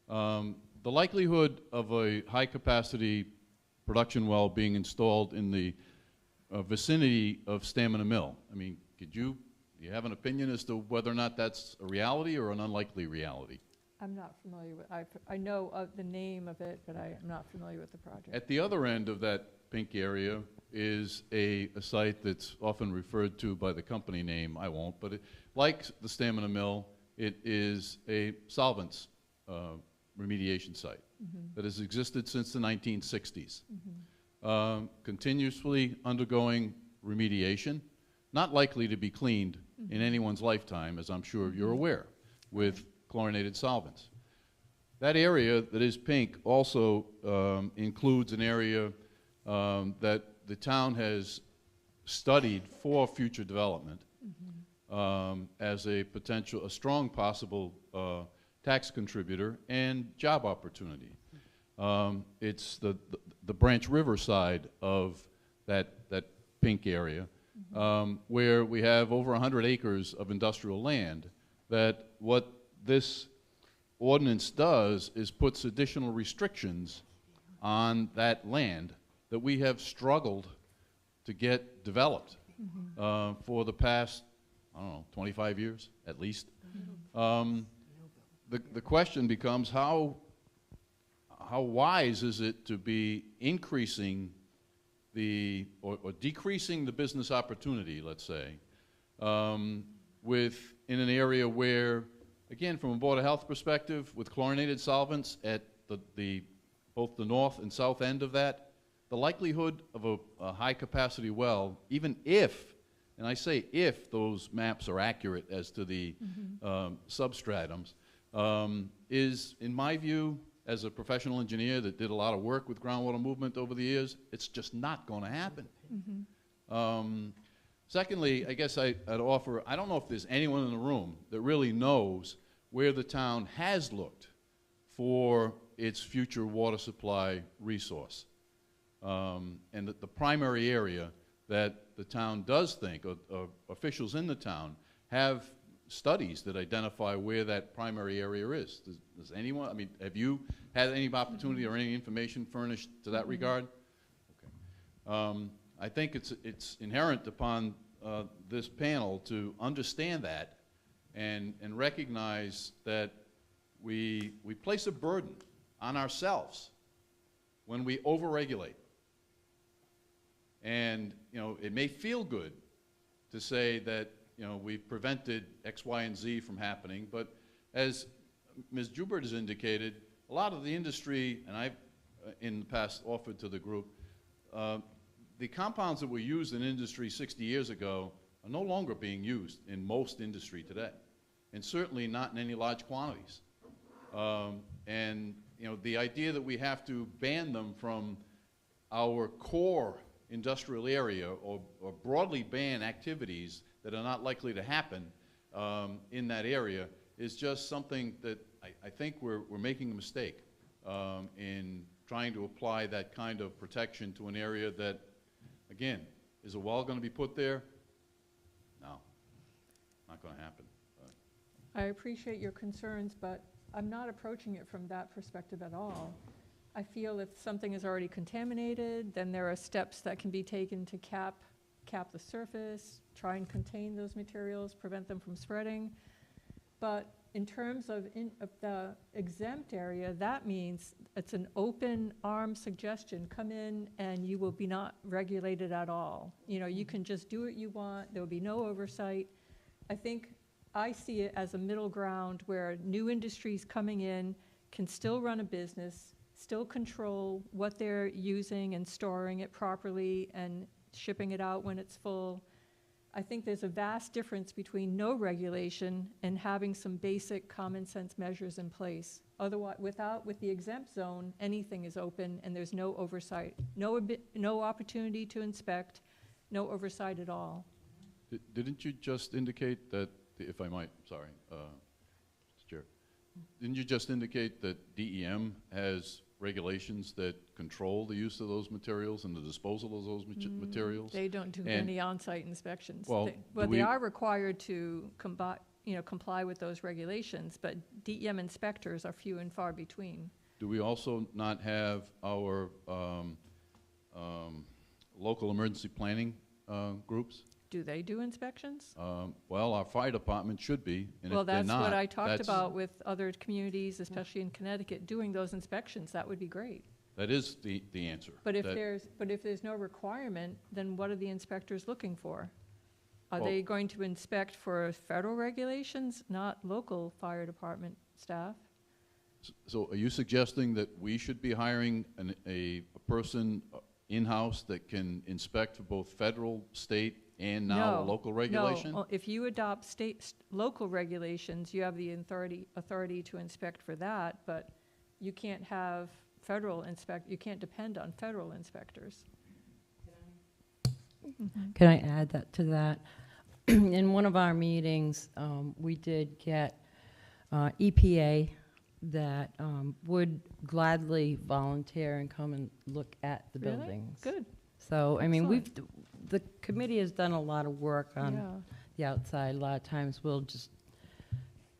The likelihood of a high-capacity production well being installed in the vicinity of Stamina Mill, I mean, do you have an opinion as to whether or not that's a reality or an unlikely reality? I'm not familiar with, I know of the name of it, but I'm not familiar with the project. At the other end of that pink area is a site that's often referred to by the company name, I won't, but like the Stamina Mill, it is a solvents remediation site that has existed since the 1960s, continuously undergoing remediation, not likely to be cleaned in anyone's lifetime, as I'm sure you're aware, with chlorinated solvents. That area that is pink also includes an area that the town has studied for future development as a strong possible tax contributor and job opportunity. It's the Branch River side of that pink area, where we have over 100 acres of industrial land, that what this ordinance does is puts additional restrictions on that land that we have struggled to get developed for the past, I don't know, 25 years at least. The question becomes how wise is it to be increasing or decreasing the business opportunity, let's say, in an area where, again, from a Board of Health perspective, with chlorinated solvents at both the north and south end of that, the likelihood of a high-capacity well, even if, and I say if those maps are accurate as to the substratums, is, in my view, as a professional engineer that did a lot of work with groundwater movement over the years, it's just not going to happen. Secondly, I guess I'd offer, I don't know if there's anyone in the room that really knows where the town has looked for its future water supply resource. And that the primary area that the town does think, or officials in the town have studies that identify where that primary area is. Does anyone, I mean, have you had any opportunity or any information furnished to that regard? Okay. I think it's inherent upon this panel to understand that and recognize that we place a burden on ourselves when we overregulate. And, you know, it may feel good to say that, you know, we've prevented X, Y, and Z from happening, but as Ms. Joubert has indicated, a lot of the industry, and I've in the past offered to the group, the compounds that were used in industry 60 years ago are no longer being used in most industry today, and certainly not in any large quantities. And, you know, the idea that we have to ban them from our core industrial area or broadly ban activities that are not likely to happen in that area is just something that I think we're making a mistake in trying to apply that kind of protection to an area that, again, is a well going to be put there? No, not going to happen. I appreciate your concerns, but I'm not approaching it from that perspective at all. I feel if something is already contaminated, then there are steps that can be taken to cap the surface, try and contain those materials, prevent them from spreading. But in terms of the exempt area, that means it's an open arm suggestion. Come in and you will be not regulated at all. You know, you can just do what you want. There will be no oversight. I think I see it as a middle ground where new industries coming in can still run a business, still control what they're using and storing it properly and shipping it out when it's full. I think there's a vast difference between no regulation and having some basic common sense measures in place. Otherwise, with the exempt zone, anything is open and there's no oversight, no opportunity to inspect, no oversight at all. Didn't you just indicate that, if I might, sorry, Mr. Chair, didn't you just indicate that DEM has regulations that control the use of those materials and the disposal of those materials? They don't do And any on-site inspections. Well, They are required to comply with those regulations, but DEM inspectors are few and far between. do we also not have our local emergency planning groups? Do they do inspections? Well, our fire department should be, and Well, if they're that's not, what I talked that's- about with other communities, especially in Connecticut, doing those inspections. That would be great. That is the answer. But if That- there's no requirement, then what are the inspectors looking for? Are Well- they going to inspect for federal regulations, not local fire department staff? So are you suggesting that we should be hiring a person in-house that can inspect for both federal, state, and now No, local regulation? No, if you adopt local regulations, you have the authority to inspect for that, but you can't have you can't depend on federal inspectors. Can I add that to that? In one of our meetings, we did get EPA that would gladly volunteer and come and look at the Really? buildings. Good. So, I mean, Excellent. the committee has done a lot of work on Yeah. the outside. A lot of times we'll just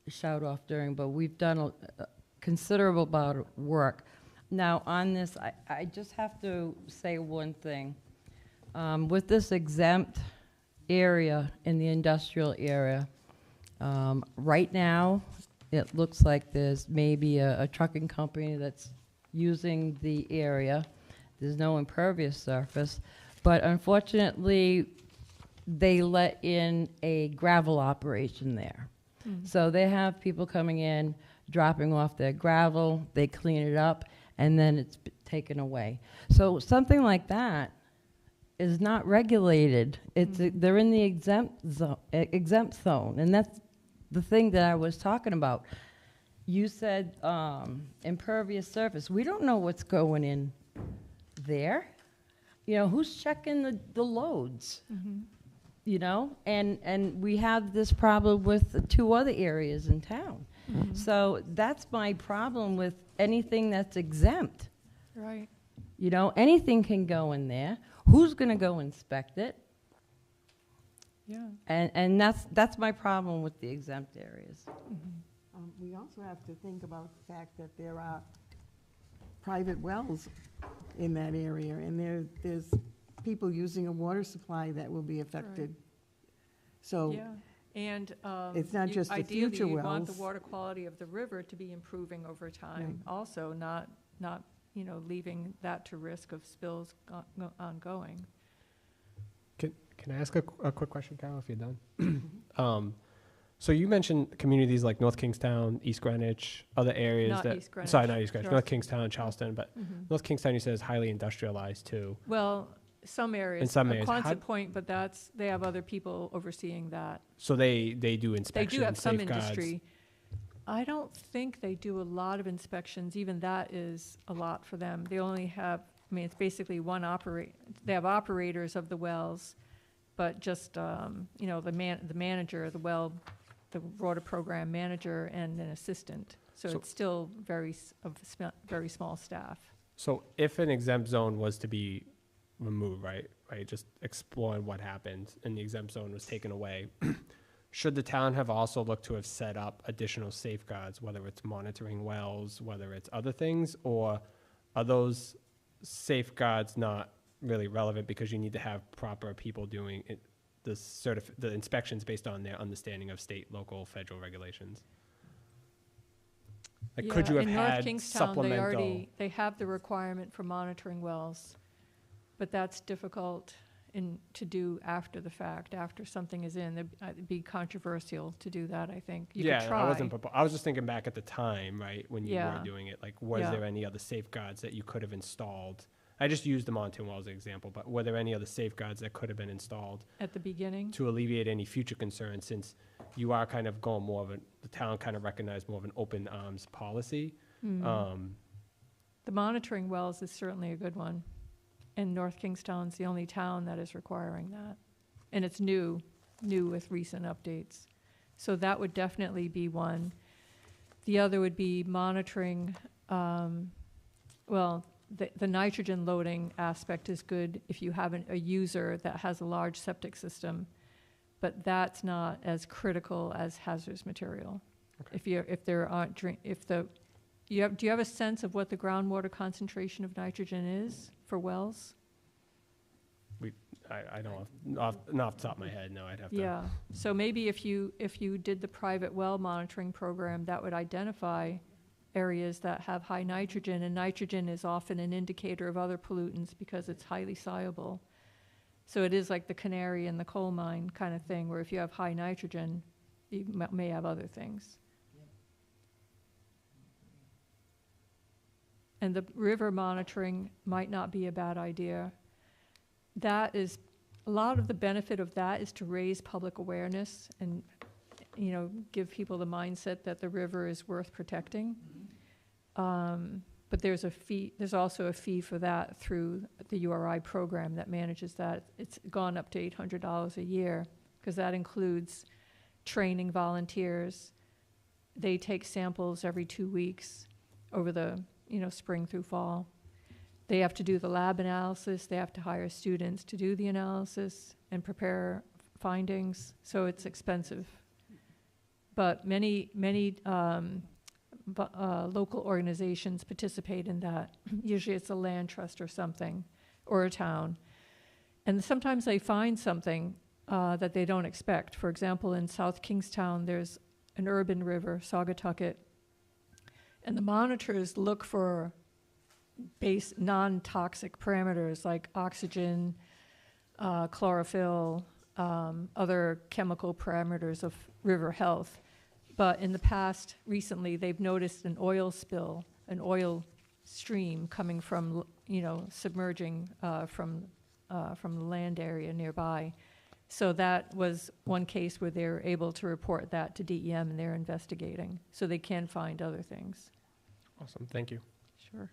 shout off during, but we've done a considerable amount of work. Now, on this, I just have to say one thing. With this exempt area in the industrial area, right now, it looks like there's maybe a trucking company that's using the area. There's no impervious surface, but unfortunately, they let in a gravel operation there. So they have people coming in, dropping off their gravel, they clean it up, and then it's taken away. So something like that is not regulated. They're in the exempt zone, and that's the thing that I was talking about. You said impervious surface. We don't know what's going in there. You know, who's checking the loads? You know, and we have this problem with the 2 other areas in town. So that's my problem with anything that's exempt. Right. You know, anything can go in there. Who's going to go inspect it? Yeah. And that's my problem with the exempt areas. We also have to think about the fact that there are private wells in that area, and there's people using a water supply that will be affected. So Yeah, and it's not just the future ideally, you want the wells. water quality of the river to be improving over time, also, not, leaving that to risk of spills ongoing. Can I ask a quick question, Carol, if you're done? So you mentioned communities like North Kingstown, East Greenwich, other areas Not that. East Greenwich. Sorry, not East Greenwich. North Charleston. Kingstown, Charleston, but Mhm. North Kingstown you said is highly industrialized too. Well, some areas. In some areas. Quonset Point, but they have other people overseeing that. So they do They inspection, do have some safeguards. industry. I don't think they do a lot of inspections. Even that is a lot for them. They only have, it's basically they have operators of the wells, but just, the manager of the well, the water program manager and an assistant. So So- it's still very small staff. So if an exempt zone was to be removed, right, just exploring what happened and the exempt zone was taken away, should the town have also looked to have set up additional safeguards, whether it's monitoring wells, whether it's other things, or are those safeguards not really relevant because you need to have proper people doing it, the inspections based on their understanding of state, local, federal regulations? Like, could you have In North had Kingstown, supplemental? they have the requirement for monitoring wells, but that's difficult to do after the fact, after something is in. It'd be controversial to do that, I think. You could try. I was just thinking back at the time, right, when you Yeah. were doing it, like, was Yeah. there any other safeguards that you could have installed? I just used the monitoring well as an example, but were there any other safeguards that could have been installed At the beginning? to alleviate any future concerns, since you are kind of going more of the town kind of recognized more of an open arms policy? The monitoring wells is certainly a good one. And North Kingstown's the only town that is requiring that. And it's new with recent updates. So that would definitely be one. The other would be monitoring, the nitrogen loading aspect is good if you have a user that has a large septic system, but that's not as critical as hazardous material. Okay. Do you have a sense of what the groundwater concentration of nitrogen is for wells? I don't, not off the top of my head, no, I'd have to. Yeah, so maybe if you did the private well monitoring program, that would identify areas that have high nitrogen, and nitrogen is often an indicator of other pollutants because it's highly soluble. So it is like the canary in the coal mine kind of thing, where if you have high nitrogen, you may have other things. And the river monitoring might not be a bad idea. A lot of the benefit of that is to raise public awareness and, give people the mindset that the river is worth protecting. But there's also a fee for that through the URI program that manages that. It's gone up to $800 a year, because that includes training volunteers. They take samples every 2 weeks over the spring through fall. They have to do the lab analysis. They have to hire students to do the analysis and prepare findings. So it's expensive. But many local organizations participate in that. Usually it's a land trust or something, or a town. And sometimes they find something that they don't expect. For example, in South Kingstown, there's an urban river, Saugatucket, and the monitors look for base non-toxic parameters like oxygen, chlorophyll, other chemical parameters of river health. But in the past, recently, they've noticed an oil spill, an oil stream coming from, submerging from the land area nearby. So that was one case where they were able to report that to DEM, and they're investigating. So they can find other things. Awesome, thank you. Sure.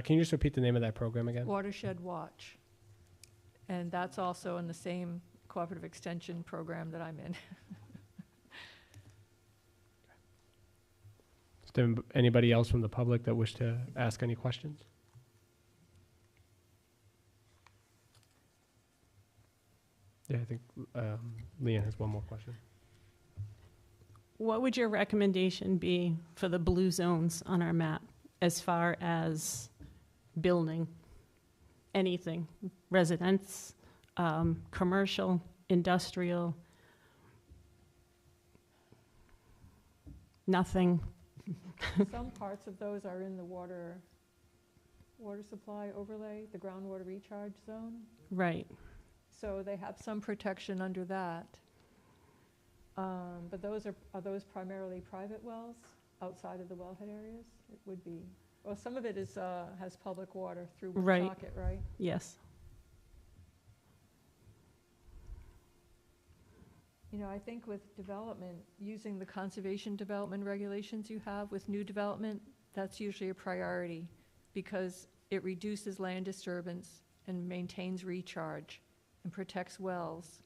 Can you just repeat the name of that program again? Watershed Watch. And that's also in the same cooperative extension program that I'm in. Is there anybody else from the public that wish to ask any questions? Yeah, I think Leanne has one more question. What would your recommendation be for the blue zones on our map as far as building anything? Residence, commercial, industrial? Nothing? Some parts of those are in the water supply overlay, the groundwater recharge zone. Right. So they have some protection under that. But are those primarily private wells outside of the wellhead areas? It would be. Well, some of it is, has public water through Right. Woonsocket, right? Yes. You know, I think with development, using the conservation development regulations you have with new development, that's usually a priority because it reduces land disturbance and maintains recharge and protects wells.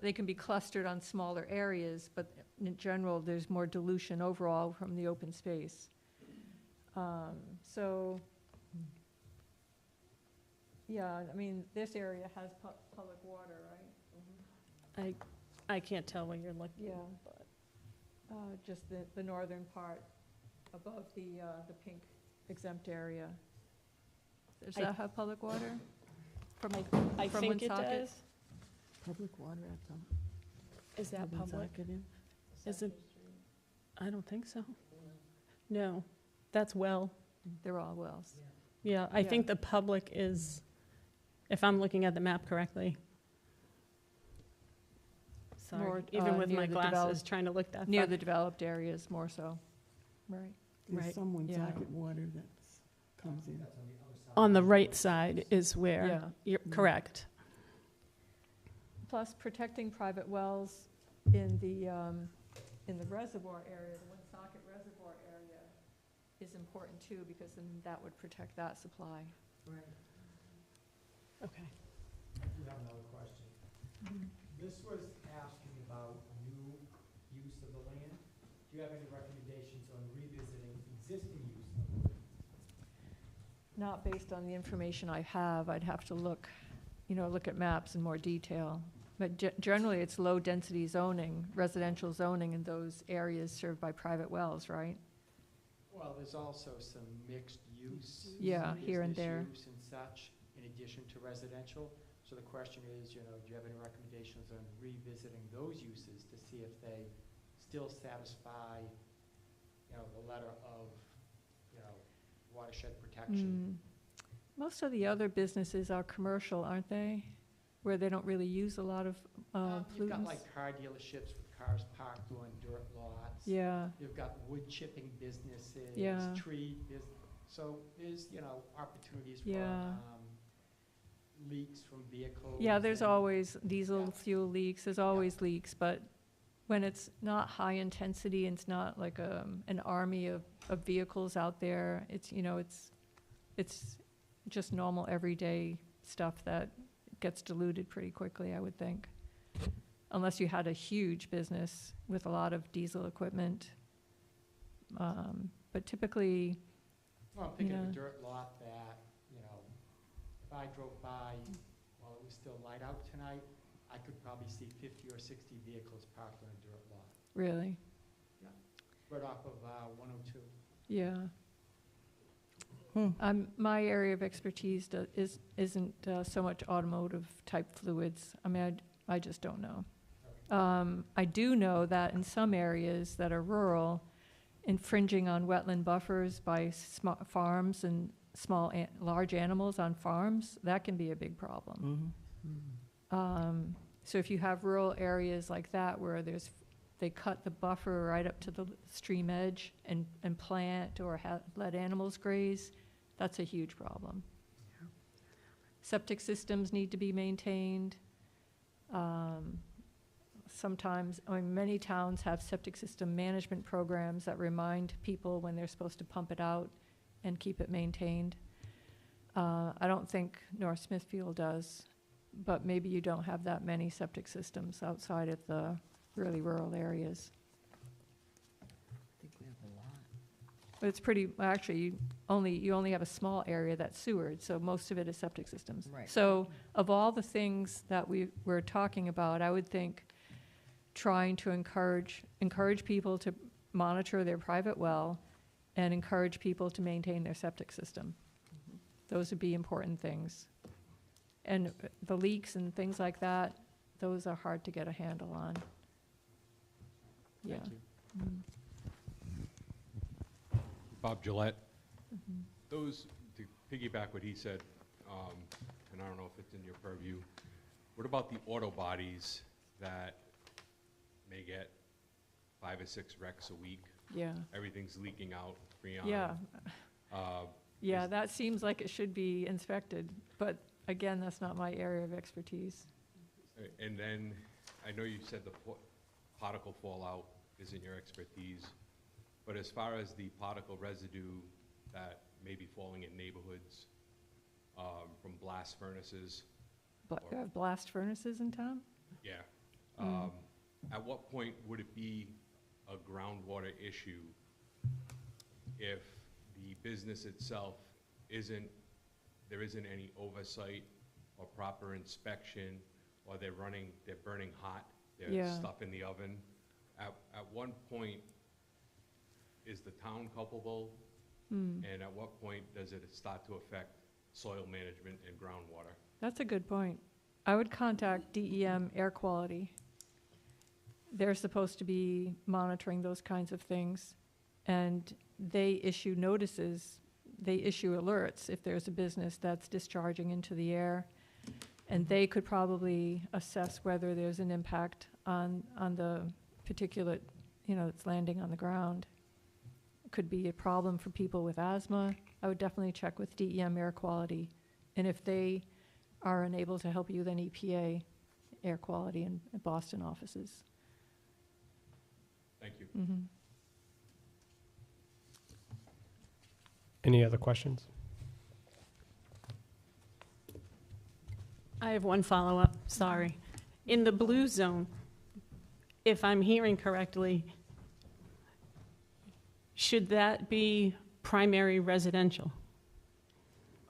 They can be clustered on smaller areas, but in general, there's more dilution overall from the open space. So, yeah, I mean, this area has public water, right? I can't tell where you're looking. Yeah, but just the northern part above the pink exempt area. Does that have public water? I From think it Woonsocket? does. Public water at the. Is that public? Woonsocket in? Is it? I don't think so. No, that's well. They're all wells. Yeah, I Yeah. think the public is, if I'm looking at the map correctly. Sorry, More, even with near my the glasses, developed- trying to look that Near far. the developed areas more so, right? There's Right. some Yeah. Woonsocket water that comes in. On the right side is where, Yeah. you're correct. Plus protecting private wells in the reservoir area, the Woonsocket Reservoir area is important too, because then that would protect that supply. Okay. I do have another question. This was asking about new use of the land. Do you have any recommendations on revisiting existing use of the land? Not based on the information I have, I'd have to look at maps in more detail. But generally, it's low-density zoning, residential zoning in those areas served by private wells, right? Well, there's also some mixed use. Yeah, some here and business there. use and such, in addition to residential. So the question is, do you have any recommendations on revisiting those uses to see if they still satisfy, the letter of, watershed protection? Most of the other businesses are commercial, aren't they? Where they don't really use a lot of You've got pollutants. like car dealerships with cars parked on dirt lots. Yeah, You've got wood chipping businesses, Yeah. tree business. So there's, opportunities for Yeah. leaks from vehicles. yeah, there's and- always diesel Yeah. fuel leaks, there's always leaks, but when it's not high intensity, and it's not like an army of vehicles out there, it's just normal everyday stuff that gets diluted pretty quickly, I would think. Unless you had a huge business with a lot of diesel equipment. But typically, Well, I'm thinking of a Yeah. dirt lot that, if I drove by while it was still light out tonight, I could probably see 50 or 60 vehicles parked on a dirt lot, really, right off of 102. yeah. My area of expertise isn't so much automotive-type fluids. I mean, I just don't know. I do know that in some areas that are rural, infringing on wetland buffers by farms and large animals on farms, that can be a big problem. So if you have rural areas like that where they cut the buffer right up to the stream edge and plant or let animals graze, that's a huge problem. Septic systems need to be maintained. Sometimes, many towns have septic system management programs that remind people when they're supposed to pump it out and keep it maintained. I don't think North Smithfield does, but maybe you don't have that many septic systems outside of the really rural areas. I think we have a lot. It's pretty, well, actually, you only have a small area that's sewered, so most of it is septic systems. Right. So of all the things that we're talking about, I would think trying to encourage people to monitor their private well and encourage people to maintain their septic system. Those would be important things. And the leaks and things like that, those are hard to get a handle on. Yeah. Mhm. Bob Gillette. Those, to piggyback what he said, and I don't know if it's in your purview, what about the auto bodies that may get 5 or 6 wrecks a week? Yeah. Everything's leaking out, freon. Yeah. Yeah, is- that seems like it should be inspected, but again, that's not my area of expertise. And then, I know you said the particle fallout isn't your expertise, but as far as the particle residue that may be falling in neighborhoods from blast furnaces, But you have blast furnaces in town? yeah. Mm. At what point would it be a groundwater issue if the business itself there isn't any oversight or proper inspection, or they're burning hot, there's Yeah. stuff in the oven? At one point, is the town culpable? Hmm. And at what point does it start to affect soil management and groundwater? That's a good point. I would contact DEM Air Quality. They're supposed to be monitoring those kinds of things, and they issue notices, they issue alerts if there's a business that's discharging into the air, and they could probably assess whether there's an impact on the particulate, that's landing on the ground. It could be a problem for people with asthma. I would definitely check with DEM Air Quality, and if they are unable to help you, then EPA Air Quality and Boston offices. Thank you. Mm-hmm. Any other questions? I have one follow-up, sorry. In the blue zone, if I'm hearing correctly, should that be primary residential,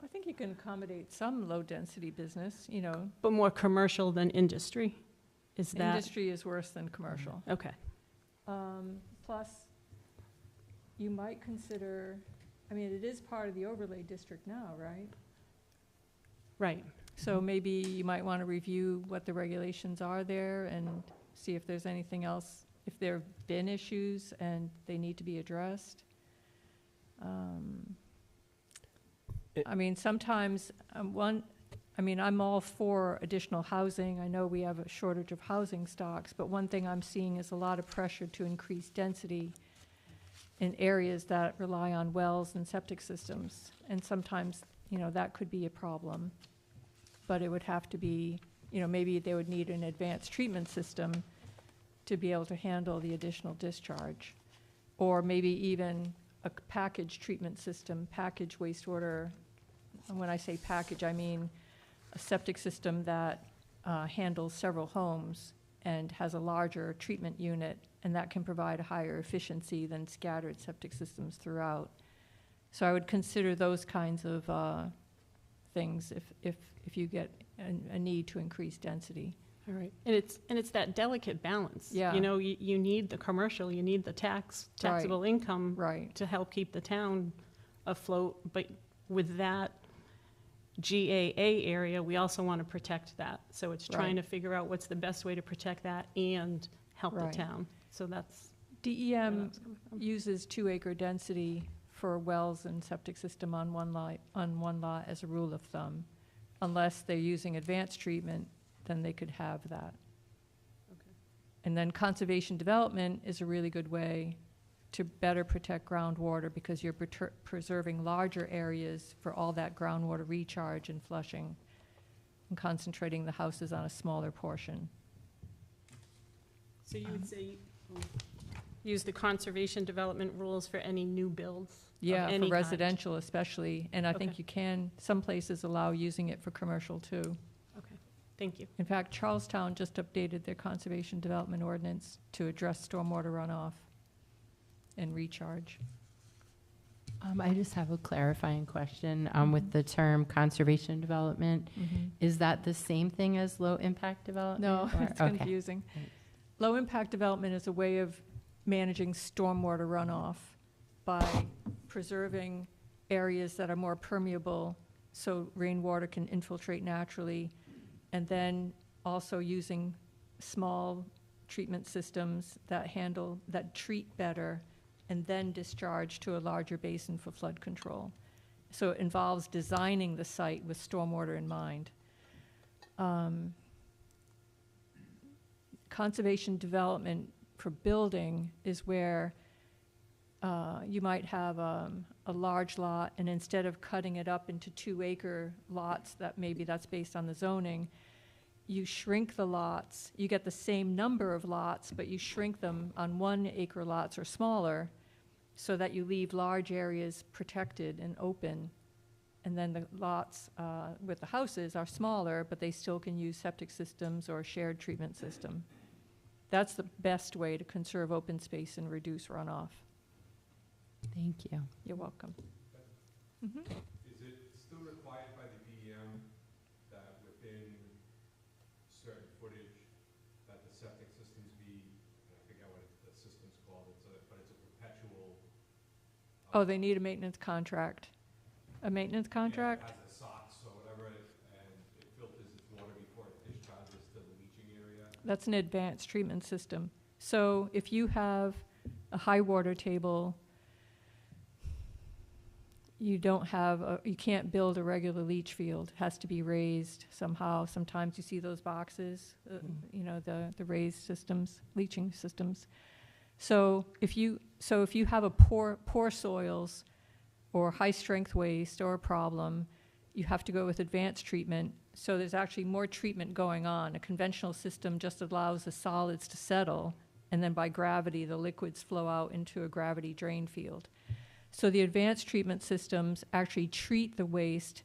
I think you can accommodate some low-density business, but more commercial than industry? Is that? Industry is worse than commercial. Okay. Plus, you might consider, it is part of the overlay district now, right? Right. So maybe you might want to review what the regulations are there and see if there's anything else, if there have been issues and they need to be addressed. Sometimes I'm all for additional housing. I know we have a shortage of housing stocks, but one thing I'm seeing is a lot of pressure to increase density in areas that rely on wells and septic systems. And sometimes, that could be a problem. But it would have to be, maybe they would need an advanced treatment system to be able to handle the additional discharge. Or maybe even a package treatment system, package wastewater. And when I say package, I mean a septic system that handles several homes and has a larger treatment unit, and that can provide a higher efficiency than scattered septic systems throughout. So I would consider those kinds of things if you get a need to increase density. All right. And it's that delicate balance. Yeah. You need the commercial, you need the taxable income Right. to help keep the town afloat, but with that GAA area, we also want to protect that. So it's trying to figure out what's the best way to protect that and help Right. the town. So that's where DEM that's coming from. uses 2-acre density for wells and septic system on one lot as a rule of thumb. Unless they're using advanced treatment, then they could have that. Okay. And then conservation development is a really good way to better protect groundwater because you're preserving larger areas for all that groundwater recharge and flushing and concentrating the houses on a smaller portion. So you would say use the conservation development rules for any new builds? Yeah, of for any kind? residential especially, and I think Okay. you can, some places allow using it for commercial too. Okay, thank you. In fact, Charlestown just updated their conservation development ordinance to address stormwater runoff and recharge. I just have a clarifying question with the term conservation development. Mhm. Is that the same thing as low-impact development? No, or- it's okay. confusing. Thanks. Low-impact development is a way of managing stormwater runoff by preserving areas that are more permeable so rainwater can infiltrate naturally, and then also using small treatment systems that treat better and then discharge to a larger basin for flood control. So it involves designing the site with stormwater in mind. Conservation development for building is where you might have a large lot, and instead of cutting it up into 2-acre lots, that maybe that's based on the zoning, you shrink the lots. You get the same number of lots, but you shrink them on 1-acre lots or smaller, so that you leave large areas protected and open. And then the lots with the houses are smaller, but they still can use septic systems or shared treatment system. That's the best way to conserve open space and reduce runoff. Thank you. You're welcome. Mhm. Is it still required by the DEM that within certain footage that the septic systems be, I forget what the system's called, but it's a perpetual. Oh, they need a maintenance contract. A maintenance contract? Yeah, it has the SOx or whatever, and it filters its water before it discharges to the leaching area. That's an advanced treatment system. So if you have a high water table, you can't build a regular leach field. It has to be raised somehow. Sometimes you see those boxes, the raised systems, leaching systems. So if you have a poor soils or high strength waste or a problem, you have to go with advanced treatment. So there's actually more treatment going on. A conventional system just allows the solids to settle, and then by gravity, the liquids flow out into a gravity drain field. So the advanced treatment systems actually treat the waste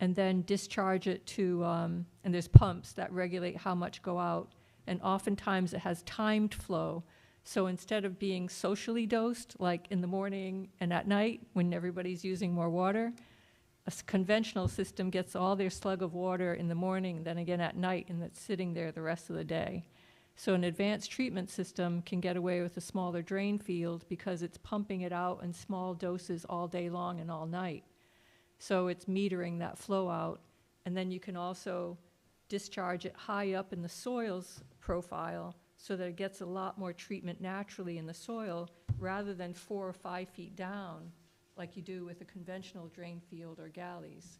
and then discharge it to, and there's pumps that regulate how much go out. And oftentimes it has timed flow. So instead of being socially dosed, like in the morning and at night when everybody's using more water, a conventional system gets all their slug of water in the morning, then again at night, and it's sitting there the rest of the day. So an advanced treatment system can get away with a smaller drain field because it's pumping it out in small doses all day long and all night. So it's metering that flow out, and then you can also discharge it high up in the soils profile so that it gets a lot more treatment naturally in the soil rather than 4 or 5 feet down like you do with a conventional drain field or galleys.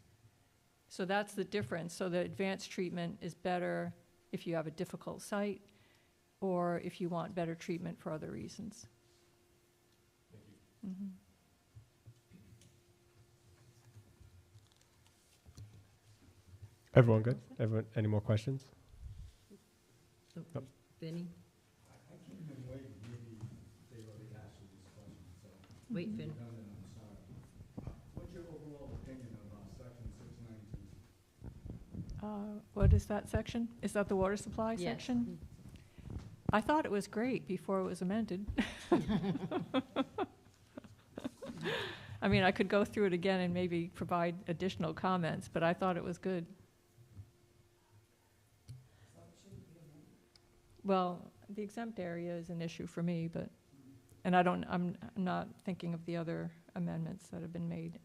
So that's the difference. So the advanced treatment is better if you have a difficult site or if you want better treatment for other reasons. Thank you. Mm-hmm. Everyone good? Everyone, any more questions? Vinny? I came in late, maybe they've already asked you this question, so. Wait, Vin. Redundant, I'm sorry. What's your overall opinion of section 619? What is that section? Is that the water supply Yes. section? I thought it was great before it was amended. I mean, I could go through it again and maybe provide additional comments, but I thought it was good. Well, the exempt area is an issue for me, but, and I'm not thinking of the other amendments that have been made.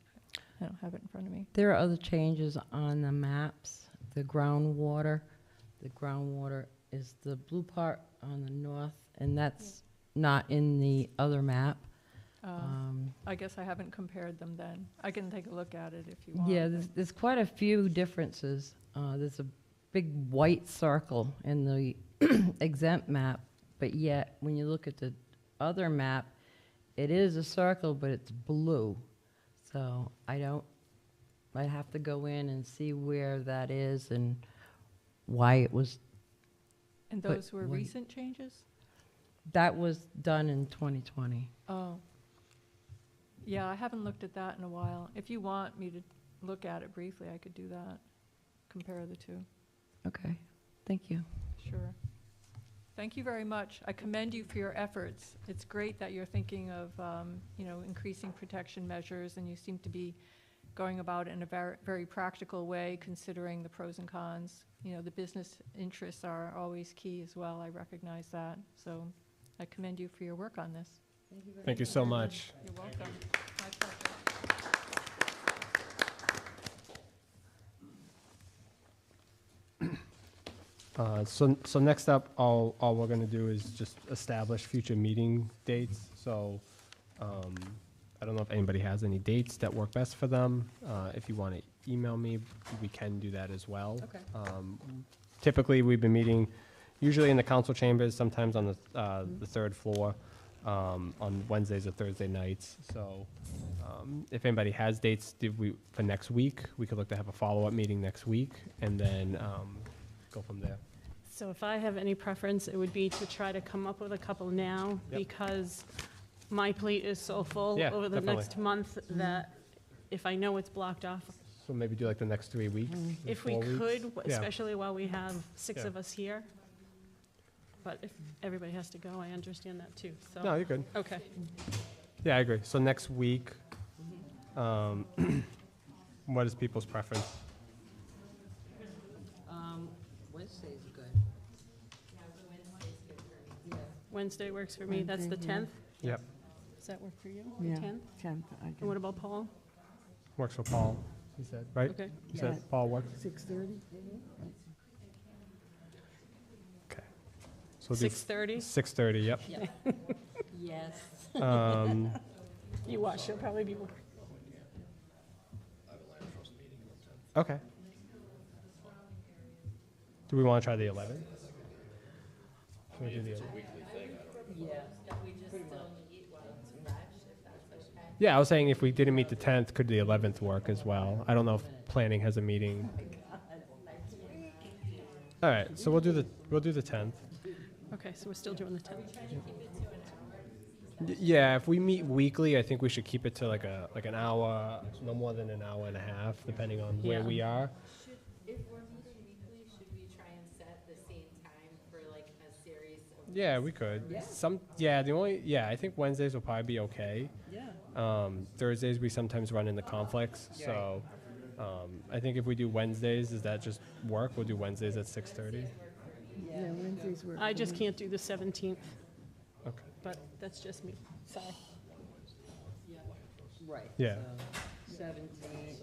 I don't have it in front of me. There are other changes on the maps. The groundwater is the blue part on the north, and that's not in the other map. I guess I haven't compared them then. I can take a look at it if you want. Yeah, but- there's quite a few differences. There's a big white circle in the exempt map, but yet when you look at the other map, it is a circle, but it's blue. So I'd have to go in and see where that is and why it was. And But those were wait. recent changes? That was done in 2020. Oh. Yeah, I haven't looked at that in a while. If you want me to look at it briefly, I could do that. Compare the two. Okay, thank you. Sure. Thank you very much. I commend you for your efforts. It's great that you're thinking of, increasing protection measures, and you seem to be going about it in a very, very practical way, considering the pros and cons. The business interests are always key as well. I recognize that. So I commend you for your work on this. Thank you so much. You're welcome. My pleasure. So next up, all we're gonna do is just establish future meeting dates. So, I don't know if anybody has any dates that work best for them. If you wanna email me, we can do that as well. Okay. Typically, we've been meeting usually in the council chambers, sometimes on the third floor, on Wednesdays or Thursday nights. So, if anybody has dates, for next week, we could look to have a follow-up meeting next week, and then, go from there. So if I have any preference, it would be to try to come up with a couple now, Yep. because my plate is so full Yeah, over the definitely. next month that if I know it's blocked off, So maybe do like the next 3 weeks? if we 4 weeks? could, Yeah. especially while we have 6 Yeah. of us here. But if everybody has to go, I understand that too, so. No, you're good. Okay. Yeah, I agree. So next week, what is people's preference? Wednesday's good. Wednesday works for me, that's the Wednesday, yeah. 10th. Yep, Does that work for you? Yeah, 10th? 10th, I And what can, about Paul? works for Paul, he said, right? Okay. You said Yeah. Paul works? 6:30? Okay. So we'll do 6:30? 6:30, yep. Yes. You watch, you'll probably be, Okay. Do we want to try the 11th? Can we do the 11th? Yeah, I was saying if we didn't meet the 10th, could the 11th work as well? I don't know if planning has a meeting. All right, so we'll do the 10th. okay, so we're still doing the 10th. Yeah, if we meet weekly, I think we should keep it to like an hour, no more than an hour and a half, depending on where Yeah. we are. If we're meeting weekly, should we try and set the same time for like a series of? Yeah, we could. I think Wednesdays will probably be okay. Yeah. Thursdays we sometimes run into conflicts, so I think if we do Wednesdays, does that just work? We'll do Wednesdays at 6:30. Yeah, Wednesdays work. I for just me. can't do the 17th, Okay. but that's just me. Sorry. Right. Yeah. So 17th.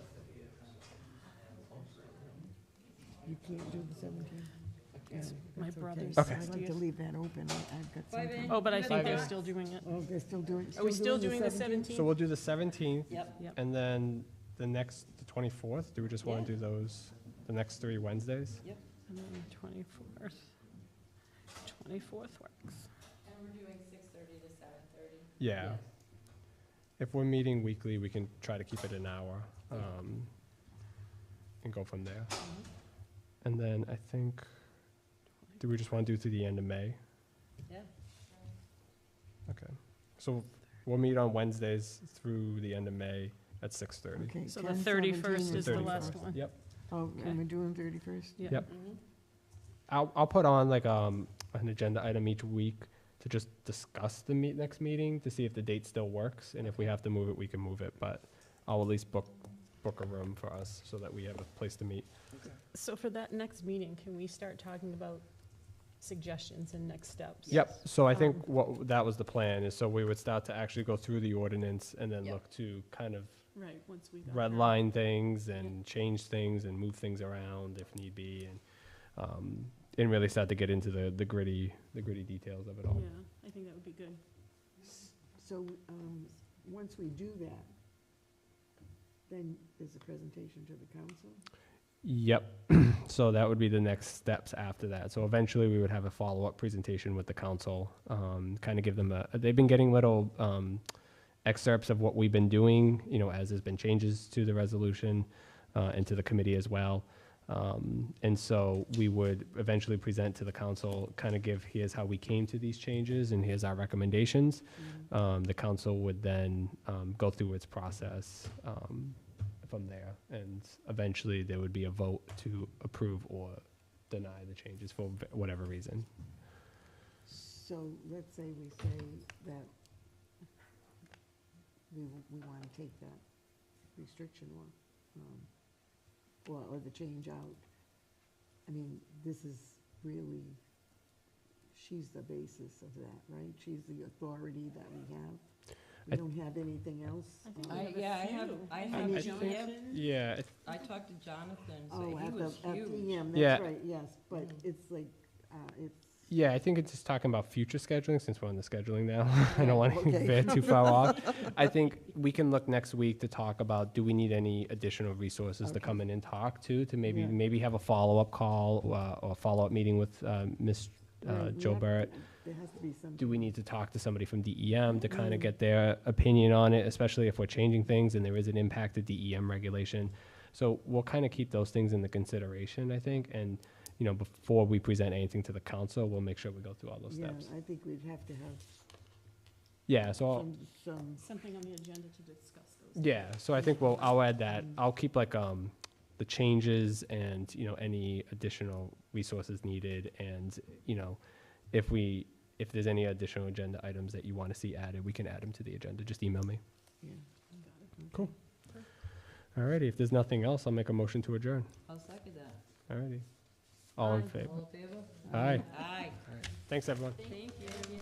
You can't do the 17th? My That's brother's Okay. I'd like to leave that open. I've got something. Oh, but I think they're Five. still doing it. Oh, they're still doing, Are we still doing the 17th? So we'll do the 17th, Yep. Yep. and then the 24th. Do we just want Yeah. to do those the next 3 Wednesdays? And then the 24th. 24th works. And we're doing 6:30 to 7:30. Yeah. If we're meeting weekly, we can try to keep it an hour, and go from there. And then I think, do we just want to do to the end of May? Yeah. Okay. So we'll meet on Wednesdays through the end of May at 6:30. Okay. So the 10, 31st 17, is the 31st. last one. Yep. Oh, Okay. am I doing 31st? Yeah. Yep. I'll put on like an agenda item each week to just discuss the next meeting to see if the date still works, and if we have to move it, we can move it. But I'll at least book a room for us so that we have a place to meet. So for that next meeting, can we start talking about suggestions and next steps? Yep. So I think that was the plan, is so we would start to actually go through the ordinance and then Yep. look to kind of Right, once we got red that. line things and change things and move things around if need be, and really start to get into the gritty details of it all. Yeah, I think that would be good. So, once we do that, then there's a presentation to the council? Yep. So that would be the next steps after that. So eventually we would have a follow-up presentation with the council, kind of give them they've been getting little excerpts of what we've been doing, as there's been changes to the resolution and to the committee as well. And so we would eventually present to the council, kind of give, here's how we came to these changes and here's our recommendations. The council would then go through its process from there, and eventually there would be a vote to approve or deny the changes for whatever reason. So let's say we say that we want to take that restriction or the change out. I mean, this is really, she's the basis of that, right? She's the authority that we have. We don't have anything else? I think on- we have a few. I Any have, Jonathan? Yeah, I talked to Jonathan, Oh, so he at was the, at huge. EM, Yeah. that's right, yes, but Mm. it's like, it's, yeah, I think it's just talking about future scheduling, since we're on the scheduling now. I don't want to Okay. veer too far off. I think we can look next week to talk about, do we need any additional resources to Okay. come in and talk to Yeah. maybe have a follow-up call, or a follow-up meeting with Ms. right, we have Joubert. to- there has to be some. Do we need to talk to somebody from DEM to kind of Mm. get their opinion on it, especially if we're changing things and there is an impact to DEM regulation? So we'll kind of keep those things into consideration, I think, and, you know, before we present anything to the council, we'll make sure we go through all those Yeah, steps. I think we'd have to have Yeah, so some, Something on the agenda to discuss those. yeah, so I think I'll add that. I'll keep like, the changes and, you know, any additional resources needed, and, you know, if there's any additional agenda items that you want to see added, we can add them to the agenda. Just email me. yeah. Cool. Alrighty, if there's nothing else, I'll make a motion to adjourn. I'll second that. Alrighty. All in Aye. favor? All in favor? Aye. Aye. Thanks, everyone. Thank you.